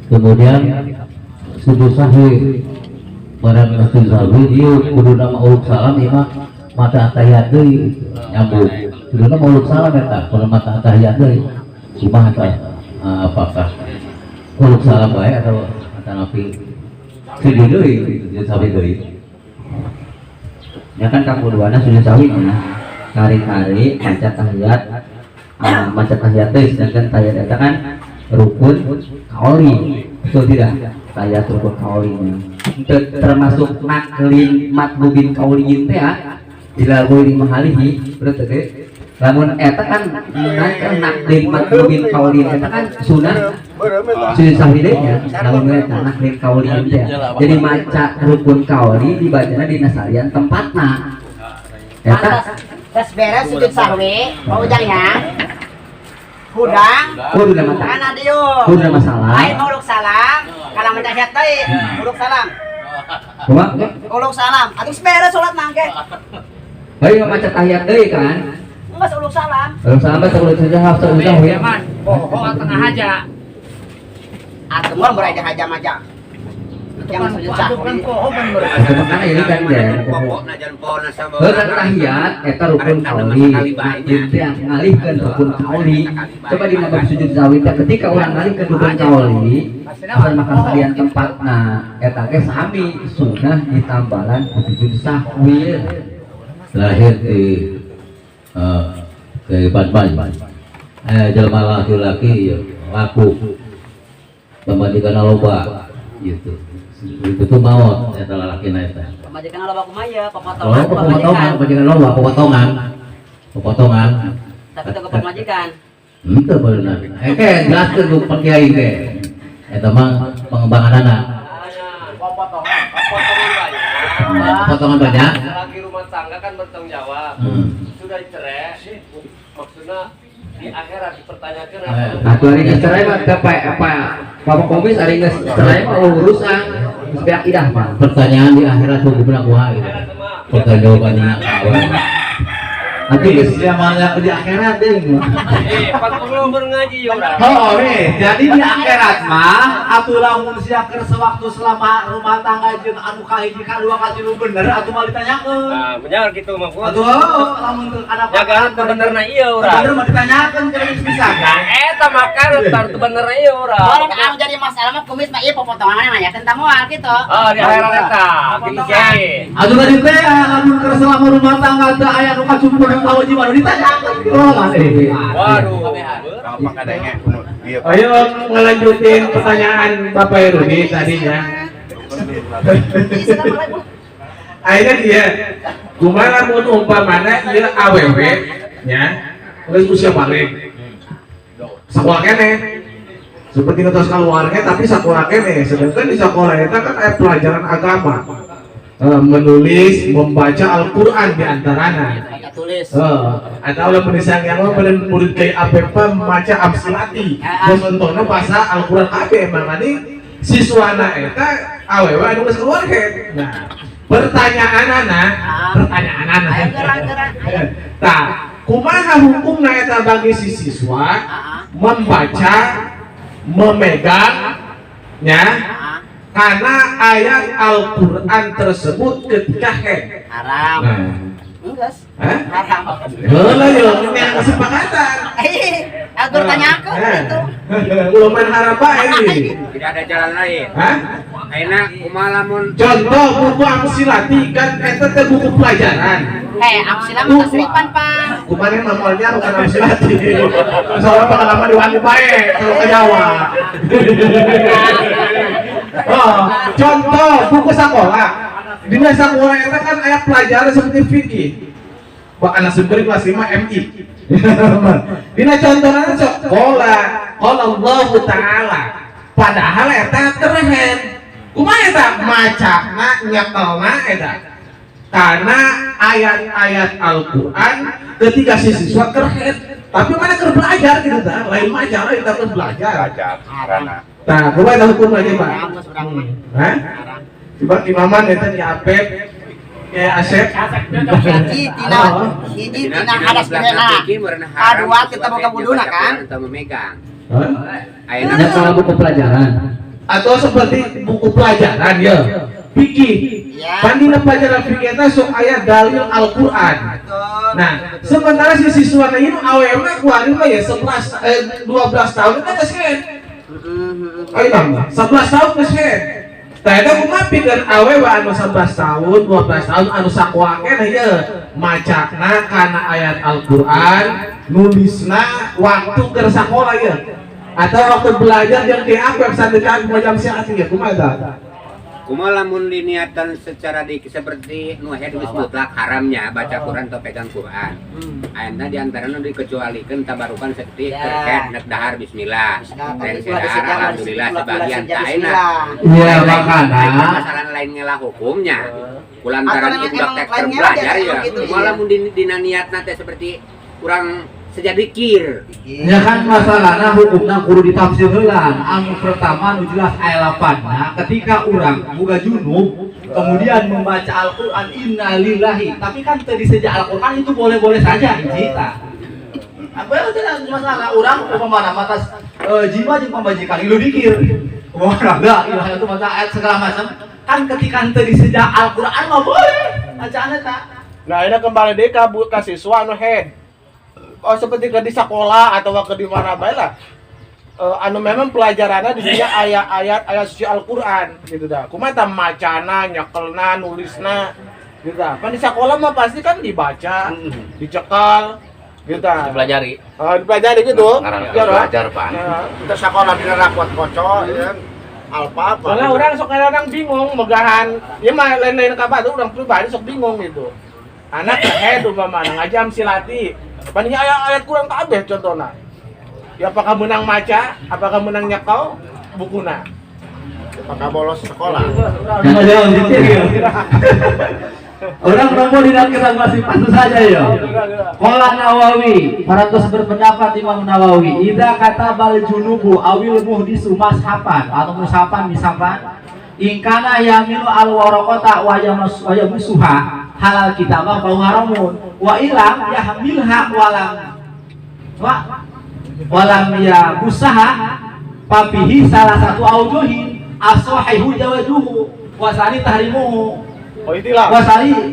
Speaker 3: kemudian sujud sahwi barang sujud sahwi dia kudu nama urut salam imam
Speaker 4: mata tahiyat deui nyambung. Sebenarnya maulud salam eta, kalau mata tahiyat deui kumaha tah apakah maulud salam bae atau mata napi sidi deui gitu sawi deui.
Speaker 9: Ya kan kakuduana sudah sawit ya. Kari-kari maca tahiyat teh sedangkan tahiyat eta kan rukun kauli. Betul tidak? Tahiyat rukun kaulinya. Termasuk naklin matbubin kauliin teh ya. Dilalui mahalihi berarti teh lamun eta kan naklin matbubin kauliin eta kan sunah sudah sahidenya lamun eta naklin kauliin teh. Jadi maca rukun kauli dibacana dina salian tempatna. Eta
Speaker 6: Tes beres sujud sahwi, mau ujangnya. Hudang,
Speaker 9: kudu mata.
Speaker 6: kana dieu.
Speaker 9: Kudu masalah.
Speaker 6: Lain uluk salam, kalau mentahiyat teh, uluk salam.
Speaker 9: Kumaha?
Speaker 6: Uluk salam, atuh beres salat mangke.
Speaker 9: Bae maca tahiyat deui kan.
Speaker 6: Enggak uluk salam.
Speaker 9: Kalau sahabat kalau saja hafal udah ya.
Speaker 7: Oh, tengah aja.
Speaker 6: Atuh mah berai haja maja. Yang sujud sahwi.
Speaker 9: Makanya ini kan ya. Heureuh tahiyat eta rukun kauli. Inti yang ngalihkeun rukun kauli. Coba di bab sujud sahwi teh ketika urang ngalihkeun rukun kauli, asal makan salian tempatna eta ge sami sunah ditambalan sujud sahwi.
Speaker 4: Lahir di kehidupan jelema laki-laki laku pembandingan loba gitu itu tuh maut eta lalakina eta
Speaker 6: Pemajikan loba kumaha
Speaker 4: potongan
Speaker 6: pepotongan.
Speaker 4: pembandingan loba potongan
Speaker 6: Tapi itu ke pemajikan.
Speaker 4: itu benar jelaskeun ku Pak Kiai ge eta mah pengembanganana potongan banyak
Speaker 7: Lagi rumah tangga kan bertanggung jawab. Sudah cerai, maksudnya di akhirat dipertanyakan
Speaker 9: Atuh ari geus cerai mah apa Bapak Komis ari geus cerai mah urusan geus beak idah mah.
Speaker 4: pertanyaan di akhirat hukumna kumaha gitu pertanyaan jawabannya nanti geus amalnya di akhirat deh
Speaker 7: Pak Pengelola ngaji ya orang.
Speaker 8: Oh, jadi di akhirat mah atuh lamun sia keur sewaktu selama rumah tangga jeung anu kahiji kadua katilu bener atuh mah ditanyakeun.
Speaker 7: Nah, benar gitu mah.
Speaker 8: Atuh lamun teu ada
Speaker 7: Jagaan benerna ieu urang.
Speaker 8: bener mah ditanyakeun jeung bisa kan.
Speaker 7: Eta makan entar teu benerna ieu urang.
Speaker 6: Kalau anu jadi masalah mah kumis mah ieu potonganna mah ya teu moal kitu.
Speaker 7: Oh, di akhirat eta. Gini kiai.
Speaker 8: Atuh tadi teh lamun keur selama rumah tangga teu aya nu kacumpur tahu di mana ditanyakeun.
Speaker 7: Waduh.
Speaker 5: Apa kadangnya kuno dia
Speaker 4: Ayo ngelanjutin pertanyaan Bapak Rudi tadinya.
Speaker 6: Assalamualaikum.
Speaker 4: Akhirnya dia, kumaha mun umpamana ieu awewe nya, geus usia balik. Sakola keneh. Seperti ngetos keluarga tapi sakola keneh, sedangkan di sekolah eta kan aya pelajaran agama. Menulis, membaca Al-Qur'an di antarana.
Speaker 6: Tulis.
Speaker 4: Atau oleh penisang yang lo pada murid kayak apa maca absilati dan contohnya bahasa Al-Quran AB emang ini siswana eta awewe anu geus keluarga. Nah, pertanyaan anak
Speaker 6: Ayo gerang-gerang.
Speaker 4: tah kumaha hukumna eta bagi si siswa membaca memegang nya karena ayat Al-Quran tersebut ketika
Speaker 6: Haram.
Speaker 4: nah
Speaker 6: Enggeus.
Speaker 4: hah?
Speaker 6: Haram.
Speaker 4: Heula yo yang kesepakatan.
Speaker 6: Aku tanyakeun itu.
Speaker 4: Belum main harap bae ini.
Speaker 7: Tidak ada jalan lain.
Speaker 4: Hah?
Speaker 7: Enak kumaha lamun
Speaker 4: Contoh buku Amsilati kan eta teh buku pelajaran.
Speaker 6: Aku silang tasripan, Pak.
Speaker 4: Kumaha mamolnya bukan Amsilati. Soalnya pengalaman di Wani bae kalau ke Jawa. Oh, contoh buku sekolah. Di sekolah eta kan aya pelajaran seperti fikih. Pak anak sumber kelas 5 MI. Dina contohna sekolah, qala Allah Ta'ala. Padahal eta keren. Kumaha eta macana nyekelna eta? Karena ayat-ayat Al-Qur'an ketika si siswa keren. Tapi mana keur belajar gitu tah, lain macam kita keur belajar.
Speaker 5: karena
Speaker 4: Nah, kumaha hukum aja, Pak? Hah? Coba imaman eta di Apep kayak Asep.
Speaker 6: Hiji tina hadas berenang. Kadua kita boga wuduna kan.
Speaker 9: Ada kalau buku pelajaran.
Speaker 4: Atau seperti buku pelajaran ya fikih
Speaker 6: Iya.
Speaker 4: Kan dina pelajaran fikih teh sok aya dalil Al-Qur'an.
Speaker 6: Betul.
Speaker 4: Nah, sementara si siswa teh ini awewe mah kuari mah ya 12 tahun kan geus head. Ayo bang, 11 tahun geus head. Tah eta kumaha pikeun awewe anu 11 tahun, 12 tahun anu sakoa keneh ieu macakna kana ayat Al-Qur'an, nulisna waktu keur sakola ieu. Atau waktu belajar yang di apa sandekan macam siapa ya kumaha eta?
Speaker 10: Kumaha lamun diniatan secara seperti nu head geus mutlak haramnya baca Quran atau pegang Quran. Ayeuna di antara nu dikecualikeun tabarukan seperti terkait nek dahar bismillah. Dan sedahar alhamdulillah sebagian ayeuna.
Speaker 8: Iya makana
Speaker 10: Masalah lain ngelah hukumnya. Kulantaran itu tek belajar ya. Kumaha lamun dina niatna teh seperti kurang sejadikir.
Speaker 8: ya kan masalahna hukumna kudu ditafsir heulang. Anu pertama nu jelas aya lapanna ketika urang boga junub kemudian membaca Al-Qur'an innalillahi tapi kan teu diseja Al-Qur'an itu boleh-boleh saja hiji tah. Apa itu masalah urang umpamana matas jiwa jeung pambajikan ilu dikir. Kumaha da ilah itu maca ayat segala macam kan ketika teu diseja Al-Qur'an mah boleh bacaan eta.
Speaker 1: Nah, ini kembali deh ke siswa anu head. Oh, seperti ke di sekolah atau ke di mana bae lah. Anu memang pelajarannya di sini ayat suci Al-Qur'an gitu dah. Kumaha tah macana, nyekelna, nulisna gitu dah. Kan di sekolah mah pasti kan dibaca, dicekal gitu dah.
Speaker 7: Dipelajari.
Speaker 1: Dipelajari gitu.
Speaker 5: Belajar pan.
Speaker 1: Kita sekolah di rakwat kocok ya. Alpa apa. Soalnya orang sok kadang bingung megahan. Ya mah lain-lain kabar tuh orang pribadi sok bingung gitu. Anak head umpamana ngajam silati. Paling ayat kurang kabeh contohnya. Ya apakah menang maca, apakah menang nyekal bukuna. Apakah bolos sekolah.
Speaker 8: Orang nombor tidak kita masih pantas saja ya. Qala Nawawi, parantos berpendapat Imam Nawawi, idza katabal junubu awil muhdisu mashafan atau musafan misalkan ingkana yamilu al waraqata wa yamusuha halal kitabah bau haramun wa ilam yahmilha walam ya busaha papihi salah satu aujuhi asohihu jawajuhu wasani tahrimuhu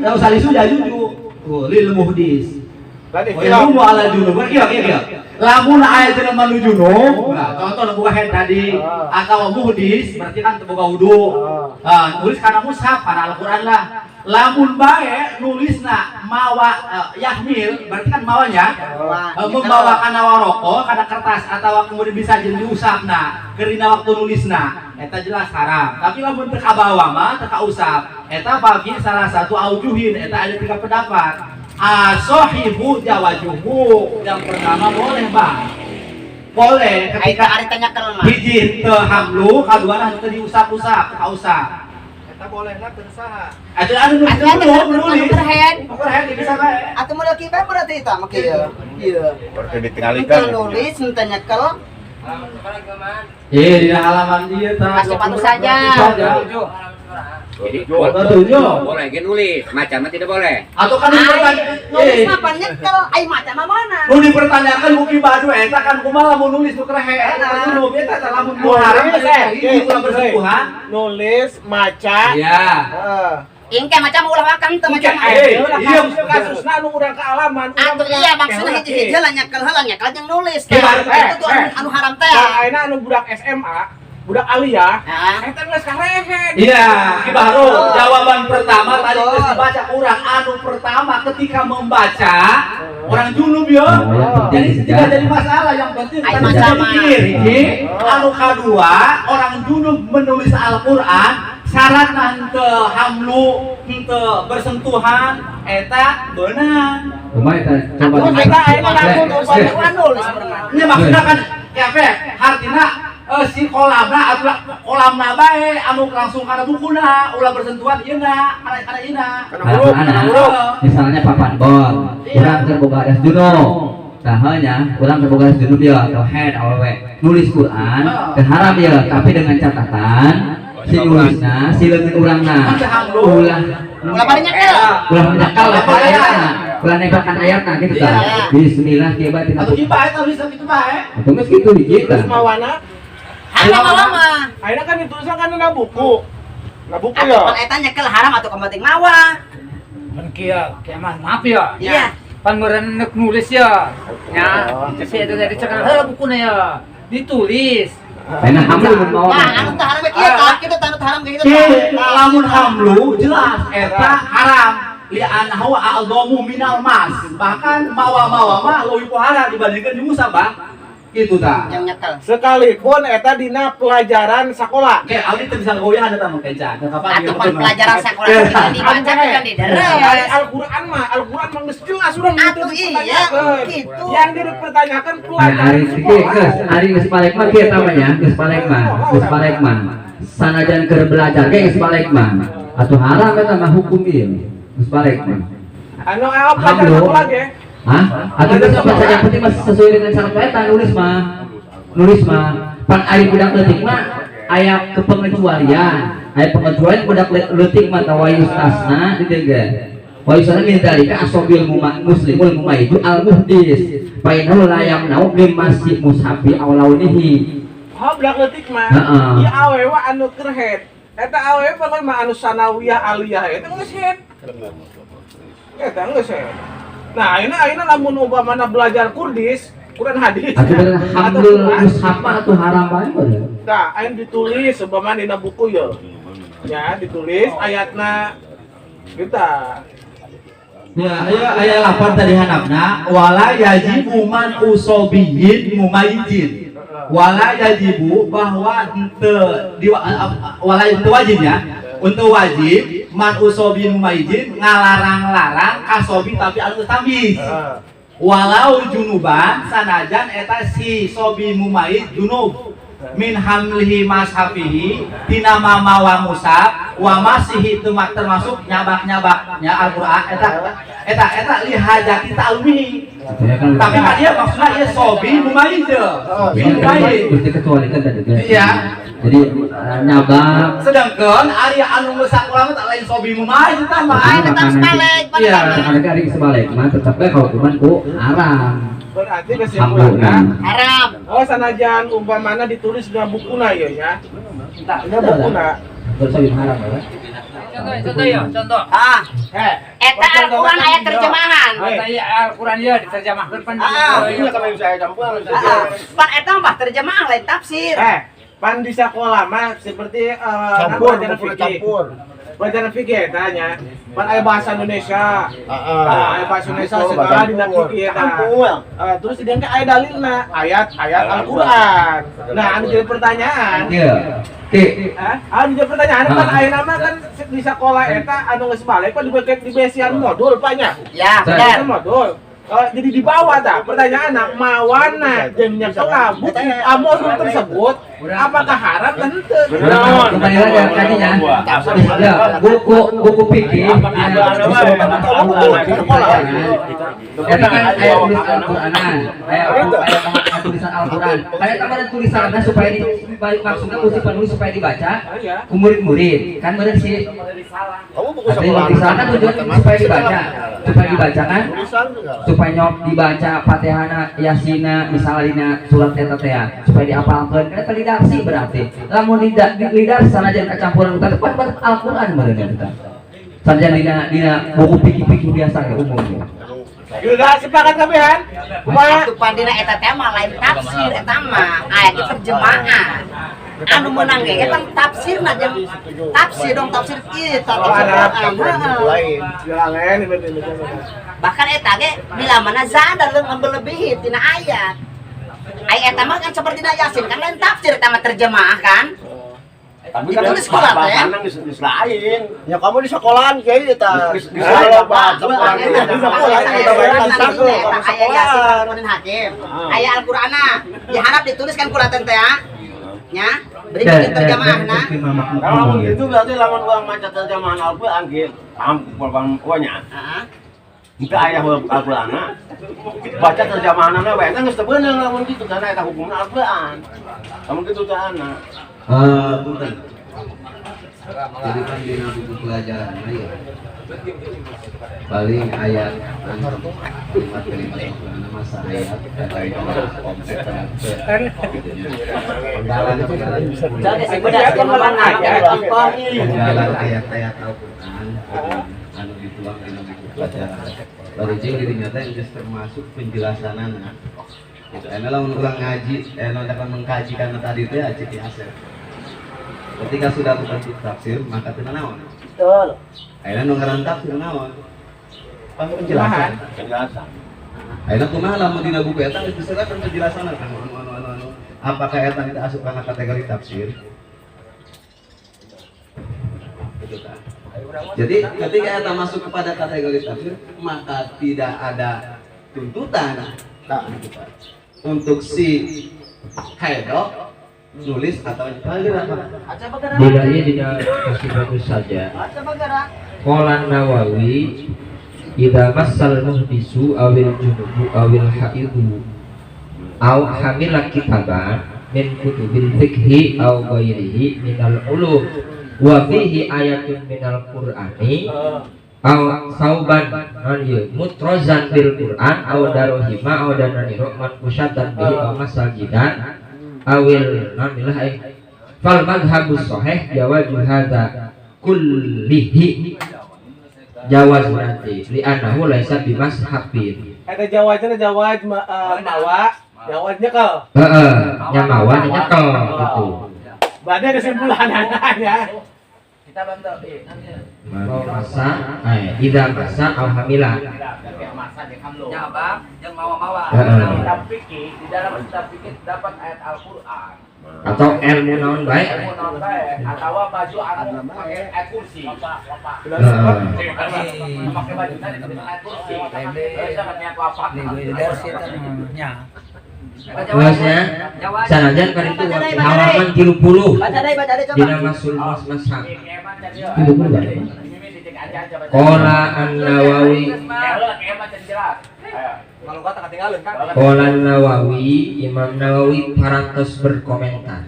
Speaker 8: wasali sudah juju lil muhdis ilmu ala junub iya lamun ayat jeung manu junub contoh buka head tadi atau muhdis berarti kan teu boga wudu nulis kana mushaf kana Al-Qur'an lah lamun bae nulisna mawa yahmil berarti kan mawanya membawa kana waroko kana kertas atau kemudian bisa jeung diusapna keur dina waktu nulisna eta jelas haram tapi lamun teu kabawa mah teu kausap eta bagi salah satu aujuhin eta ada 3 pendapat asohibu jawajuhu yang pertama boleh bang boleh ketika
Speaker 6: Ari tanya kelma.
Speaker 8: hiji teu hamlu kaduana teu diusap-usap kausap
Speaker 1: Eta boleh lah tersaha.
Speaker 8: atuh anu nulis
Speaker 6: Overhead.
Speaker 8: overhead bisa bae
Speaker 6: Atau model kibar berarti itu mah kieu. Iya.
Speaker 5: Berarti ditinggalkan.
Speaker 6: Nulis ente nyekel.
Speaker 8: di halaman dia
Speaker 6: Masih patuh saja.
Speaker 10: Jadi
Speaker 8: Betul.
Speaker 10: boleh ge nulis, macam mah tidak boleh.
Speaker 8: atau kan
Speaker 6: Nulis apa nyekel? Ai macam mana?
Speaker 8: nu dipertanyakan mugi badu eta kan kumaha lamun nulis nu kerehe eta nu eta lamun muharram ini ulah bersentuhan
Speaker 1: Nulis, maca.
Speaker 8: iya
Speaker 6: Ingke macam ulah akan teu macam.
Speaker 1: Iya, kasusna anu urang kealaman.
Speaker 6: Atuh iya maksudna hiji-hiji lah nyekel jeung nulis.
Speaker 8: Gimana?
Speaker 6: Itu tuh anu haram teh.
Speaker 1: Ayeuna anu budak SMA, budak aliyah, eta geus karehe.
Speaker 8: iya baru jawaban pertama tadi geus dibaca urang anu pertama ketika membaca orang junub ya jadi tidak jadi masalah yang penting
Speaker 6: Ai
Speaker 8: kan
Speaker 6: masalah.
Speaker 8: pikir anu kadua orang junub menulis Al-Qur'an syaratna henteu hamlu henteu bersentuhan eta beunang
Speaker 3: Kumaha eta coba
Speaker 1: Eta ayeuna langsung
Speaker 6: Nulis berenang.
Speaker 8: nya maksudna kan kafe hartina si kolamna atuh kolamna bae anu langsung kana bukuna ulah bersentuhan ieu na kana ieu na
Speaker 9: misalnya papan bor urang keur boga das junub sahanya urang keur boga das junub ya tauhid awewe nulis Quran teu haram ya tapi dengan catatan si nulisna si leungeun urangna ulah
Speaker 6: Ulah bari nyekel.
Speaker 9: ulah menyakal ayatna ulah nembakan ayatna gitu kan bismillah kieu bae
Speaker 8: atuh kieu bae tah bisa kitu bae
Speaker 9: atuh geus kitu hiji
Speaker 1: Terus mawana
Speaker 6: Hanya mama.
Speaker 1: ayeuna kan ditulisan kan dina buku. Nah buku
Speaker 6: Atuh
Speaker 1: ya.
Speaker 6: pan eta nyekel haram atuh kamating mawa.
Speaker 7: Pan kieu mah maaf ya.
Speaker 6: Iya.
Speaker 7: Pan meureun neuk nulis ya. Ya, tapi eta tadi cekel heula bukuna ya. Ditulis.
Speaker 8: Pena hamlu mun mau.
Speaker 6: Nah, anu teh haram kieu tah kitu tanu haram kitu.
Speaker 8: Lamun hamlu jelas eta haram. Lian hawa a'dhamu minal mas. Bahkan mawa-mawa mah leuwih pohara dibandingkeun Musa, Bang. Gitu tah.
Speaker 6: Yang nyekel.
Speaker 1: Sekalipun eta dina pelajaran sekolah.
Speaker 8: Oke, abdi teu bisa goyah ada tamu kenca.
Speaker 6: Atuh pan pelajaran sekolah kita dibaca kan di
Speaker 1: Dari Al-Qur'an mah geus jelas urang
Speaker 6: Atuh iya, gitu.
Speaker 1: Yang dipertanyakan
Speaker 8: Nah,
Speaker 1: pelajaran
Speaker 8: hari
Speaker 1: sekolah.
Speaker 8: hari geus palek mah kieu tamanya, geus palek mah. Sanajan keur belajar ge geus palek mah. Atuh haram eta mah hukum ieu. Geus palek mah.
Speaker 1: Anu pelajaran sekolah ge.
Speaker 8: Hah? Atuh geus baca yang penting mah sesuai dengan syarat eta nulis mah. Nulis mah. Pan ari budak leutik mah aya kepengecualian. Aya pengecualian budak leutik mah tawayus tasna di dieu ge. Wa yusana min dalika asobil muslimul mumayyidu al muhdis. Fa innahu la yamna'u min masjid mushafi aw launihi.
Speaker 1: Budak leutik mah.
Speaker 8: Heeh.
Speaker 1: Ieu awewe anu keur head. Eta awewe pokoknya mah anu sanawiyah aliyah eta geus head. Eta geus head. Nah, ayeuna lamun umpamana belajar Kurdis, Quran hadis.
Speaker 8: Atuh bener hamdul mushaf mah atuh haram bae bener.
Speaker 1: Nah, ayeuna ditulis umpamana dina buku ya. Ya, ditulis ayatna kita.
Speaker 8: Ya, aya lapar tadi hanapna wala yajibu man usobiyin mumayyizin. Wala yajibu bahwa wala itu wajib ya. Untuk wajib man usobiyin mumayyizin ngalarang-larang kasobi tapi anu tamis. Walau junuban sanajan eta si sobi mumayyiz junub min hamlihi mashafihi tina mamawa musab wa masihi termasuk nyabak-nyabaknya Al-Qur'an eta lihajati ta'lumihi. Tapi kan dia maksudnya dia sobi mumayyiz. Berarti kecualikan tadi. Iya. Jadi nyabak. Sedangkan ari anu geus sakola mah tak lain sobi mumayyiz tah mah.
Speaker 6: Tetap sebalik.
Speaker 8: Iya, ada ari sebalik mah tetep bae kalau cuman ku haram.
Speaker 1: Berarti kesimpulannya
Speaker 6: Haram.
Speaker 1: oh sanajan umpamana ditulis dalam bukuna ya ya. Dina bukuna.
Speaker 8: Dosa yang haram ya.
Speaker 7: Contoh ya, contoh.
Speaker 6: Ah, eta Al-Qur'an ayat terjemahan.
Speaker 7: Al-Qur'an ya diterjemahkeun pan.
Speaker 1: Ini kalau saya campur.
Speaker 6: Pan eta mah terjemahan lain tafsir.
Speaker 1: Pan di sekolah mah seperti pelajaran fikih. Pelajaran fikih tanya. Pan aya bahasa Indonesia. Aya bahasa Indonesia segala dina fikih eta. Terus dia aya dalilna ayat-ayat Al-Qur'an. Nah, anu jadi pertanyaan.
Speaker 8: Iya.
Speaker 1: Anu jadi pertanyaan kan ayeuna mah kan di sekolah eta anu geus balik pan dibesian modul panya.
Speaker 6: Ya, benar.
Speaker 1: Modul. Jadi di bawah dah pertanyaan mawana jeung nyekel buku modul tersebut apakah haram dan henteu?
Speaker 8: Kembali lagi tadinya. Ya, buku fikih. Eta kan aya tulisan Al-Qur'anan, aya tulisan Al-Qur'an. Aya tambahan tulisanna supaya maksudnya mesti penulis supaya dibaca ku murid-murid. Kan bener sih.
Speaker 1: Kamu buku
Speaker 8: sekolah. Tulisanna tujuannya supaya dibaca kan? Supaya nyok dibaca Fatihahna, Yasina, misalnya surat eta teh supaya diapalkeun. Kan tadi redaksi berarti. Lamun lidah sanajan kacampuran utara tepat Al-Qur'an meureun eta. Sanajan dina buku fikih-fikih biasa ge umumnya.
Speaker 1: Udah sepakat kabehan?
Speaker 6: Kumaha pandina eta teh mah lain tafsir eta mah aya terjemahan. Anu meunang ge eta tafsirna jeung tafsir dong tafsir kita
Speaker 1: lain. Lain
Speaker 6: bahkan eta ge bila mana zada lebih tina ayat. Ayat eta mah kan seperti Yasin kan lain tafsir eta mah terjemah kan.
Speaker 5: Tapi
Speaker 6: kan
Speaker 5: kan
Speaker 6: sekolah teh.
Speaker 5: geus lain.
Speaker 1: Ya kamu di sekolahan kieu eta.
Speaker 5: Di sekolah
Speaker 6: Aya Yasin kemudian hakim. Aya Al-Qur'ana diharap dituliskan ku laten teh nya. Beri terjemahna.
Speaker 5: Kalau begitu berarti lamun uang maca terjemahan Al-Qur'an ge pam uanya.
Speaker 6: Heeh.
Speaker 5: Jika ayah Al-Qur'an baca terjemahanna we eta geus teu beunang lamun kitu karena eta hukumna Al-Qur'an. Lamun kitu teh ana.
Speaker 8: Punten. Jadi kan di buku pelajaran, ya. paling ayat kalimat masa ayat ayat-ayat Al-Quran anu dituang dina buku pelajaran bari jeung dinyata geus termasuk penjelasanana gitu. Enak lamun urang ngaji, dapat mengkaji karena tadi teh aja biasa. Ketika sudah berbentuk tafsir, maka teu naon.
Speaker 6: Betul.
Speaker 8: Ayeuna nu ngaran tafsir naon? Penjelasan. Ayeuna kumaha lamun dina buku eta geus disebutkeun penjelasan kan anu. Apakah eta teh asup kana kategori tafsir? Gitu kan. Jadi ketika eta masuk kepada kategori tafsir, maka tidak ada tuntutan untuk si Haidok nulis atau
Speaker 3: bedanya tidak masih bagus saja. Qolan Nawawi idza massal muhdisu awil junubu awil haidu aw hamila kitaban min kutubil fikhi aw ghairihi minal ulum wa fihi ayatun minal qur'ani aw sauban mutrozan bil Qur'an aw darohima aw dananiro mankusyatan bihi aw masajidan awil namilah fal madhabus sahih jawazu hadza kullihi jawaz nanti li annahu laisa bimashabin
Speaker 1: ada jawaznya mawa jawaznya kal
Speaker 3: nya mawa nyekel gitu
Speaker 1: berarti kesimpulan ya
Speaker 7: kita bantu
Speaker 3: mau masa ida masa alhamdulillah
Speaker 7: ya apa yang mawa
Speaker 1: kita pikir di dalam kita pikir dapat ayat Al-Quran
Speaker 3: atau ilmu naon baik
Speaker 1: atau baju anu pakai ayat kursi pakai baju tadi ayat kursi sangatnya apa
Speaker 3: luasnya sanajan kan itu halaman 30 dina masul mashab 30 Qala An-Nawawi Qala An-Nawawi Imam Nawawi parantos berkomentar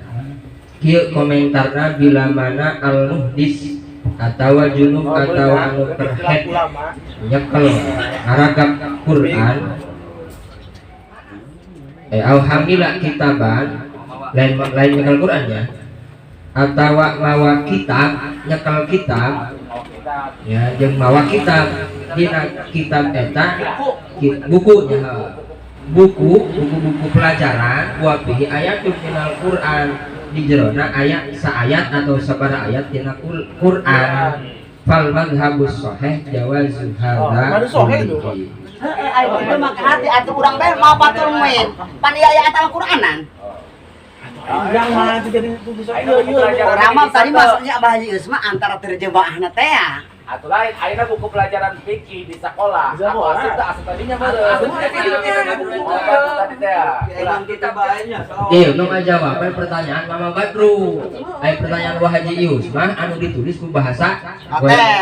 Speaker 3: kieu komentarna bila mana al-muhdis atawa junub atawa anu perhet nyekel ngaragap Quran alhamdulillah kitaban lain nyekel Quran ya atawa mawa kitab nyekel kitab ya jeung mawa kitab dina kitab eta bukunya buku pelajaran wa bihi ayatun minal Qur'an di jerona ayat saayat atau sabara ayat dina Qur'an fal madhabus sahih jawazu hadza
Speaker 6: Itu maka hati urang teh mau batur main pan ieu ayat Al-Qur'anan
Speaker 1: yang mana jadi bisa
Speaker 6: urang mah tadi maksudnya Abah Haji Usma antara terjemahna teh ya
Speaker 1: atau lain ayeuna buku pelajaran fikih di sekolah aku asup tadinya beureuh tadi teh ulang kita baenya
Speaker 3: ieu nu ngajawab pertanyaan Mama Badru pertanyaan Wah Haji Usman anu ditulis ku bahasa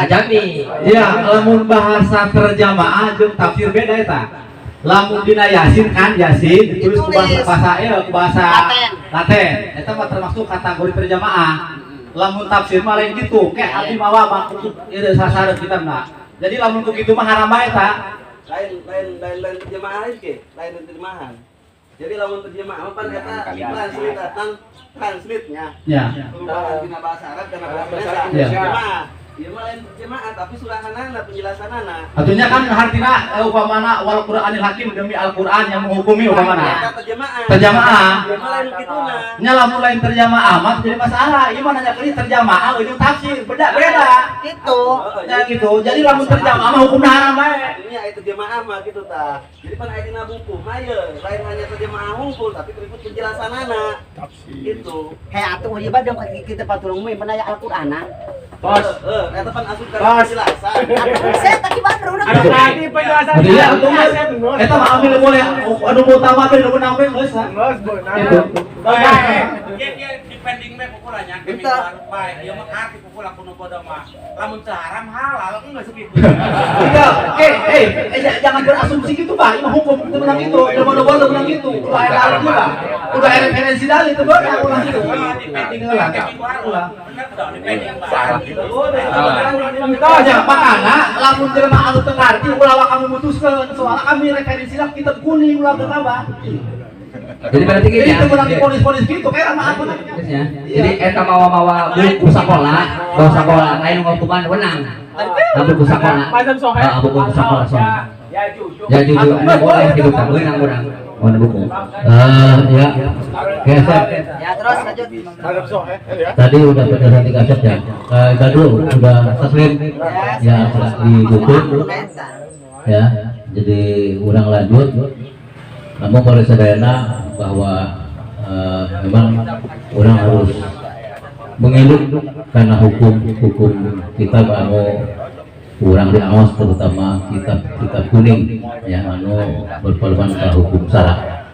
Speaker 3: Ajami
Speaker 8: iya lamun bahasa terjamaah jeung tafsir beda eta lamun dina Yasin kan Yasin ditulis ku bahasa Laten eta mah termasuk kategori terjamaah lamun tafsir mah lain gitu kayak abdi mawa maksud ieu sasareun kitabna jadi lamun kitu mah haram bae eta
Speaker 11: lain terjemahan ke lain terjemahan jadi lamun terjemahan pan eta translate-nya
Speaker 8: ya
Speaker 11: perubahan dina bahasa Arab kana bahasa Indonesia ieu mah lain terjemahan tapi surahanana penjelasanana
Speaker 8: artinya kan hartina upamana wal Qur'anil hakim demi Al-Qur'an yang menghukumi upamana terjamaah
Speaker 11: ieu mah lain kituna
Speaker 8: nya lamun lain terjamaah mah jadi masalah ieu mah nanya keuli terjamaah jeung tafsir beda
Speaker 6: gitu
Speaker 8: ya gitu jadi lamun terjamaah mah hukumna haram bae
Speaker 11: nya itu terjemaah mah gitu tah jadi pan aya dina buku mah ieu lain hanya terjemaah hungkul tapi berikut penjelasanana gitu
Speaker 6: atuh ieu badang kita patulung main pan aya Al-Qur'anan
Speaker 11: bos eta pan asup kana penjelasan
Speaker 6: saya tadi baru udah
Speaker 1: tadi penjelasan
Speaker 8: iya eta mah ambil boleh anu utama teh nu menang we geus itu
Speaker 10: dia depending me pukulanya ke minggu bae ieu mah kaki pukul aku nu bodoh mah lamun haram halal enggak segitu
Speaker 8: jangan berasumsi gitu Pak ini hukum itu menang itu bodoh menang itu udah ada juga udah referensi dalil itu baru ulang itu depending lah
Speaker 5: Salah gitu.
Speaker 8: Itu aja makanya lamun jelema anu teu ngarti ulah kamu mutuskeun soalnya kami referensinya kita kuning ulah teu tambah.
Speaker 9: Jadi berarti gini ya.
Speaker 8: Itu kurang diponis-ponis gitu kayak sama apa
Speaker 9: Ya. Jadi eta mawa-mawa buku sakola, bawa sakola lain ngukuman wenang. Buku sakola. Buku sakola soalnya. Ya jujur, ini boleh hidup kamu yang kurang. Mana buku? Ya. Kaset.
Speaker 6: Ya terus lanjut.
Speaker 8: Tadi udah beneran di kaset ya. Kita dulu udah taslim. Ya di buku. Ya. Jadi kurang lanjut. Namun kalau sadayana bahwa memang orang harus mengeluk karena hukum kita mau kurang diawas terutama kitab kuning yang berpeluang ke hukum syara.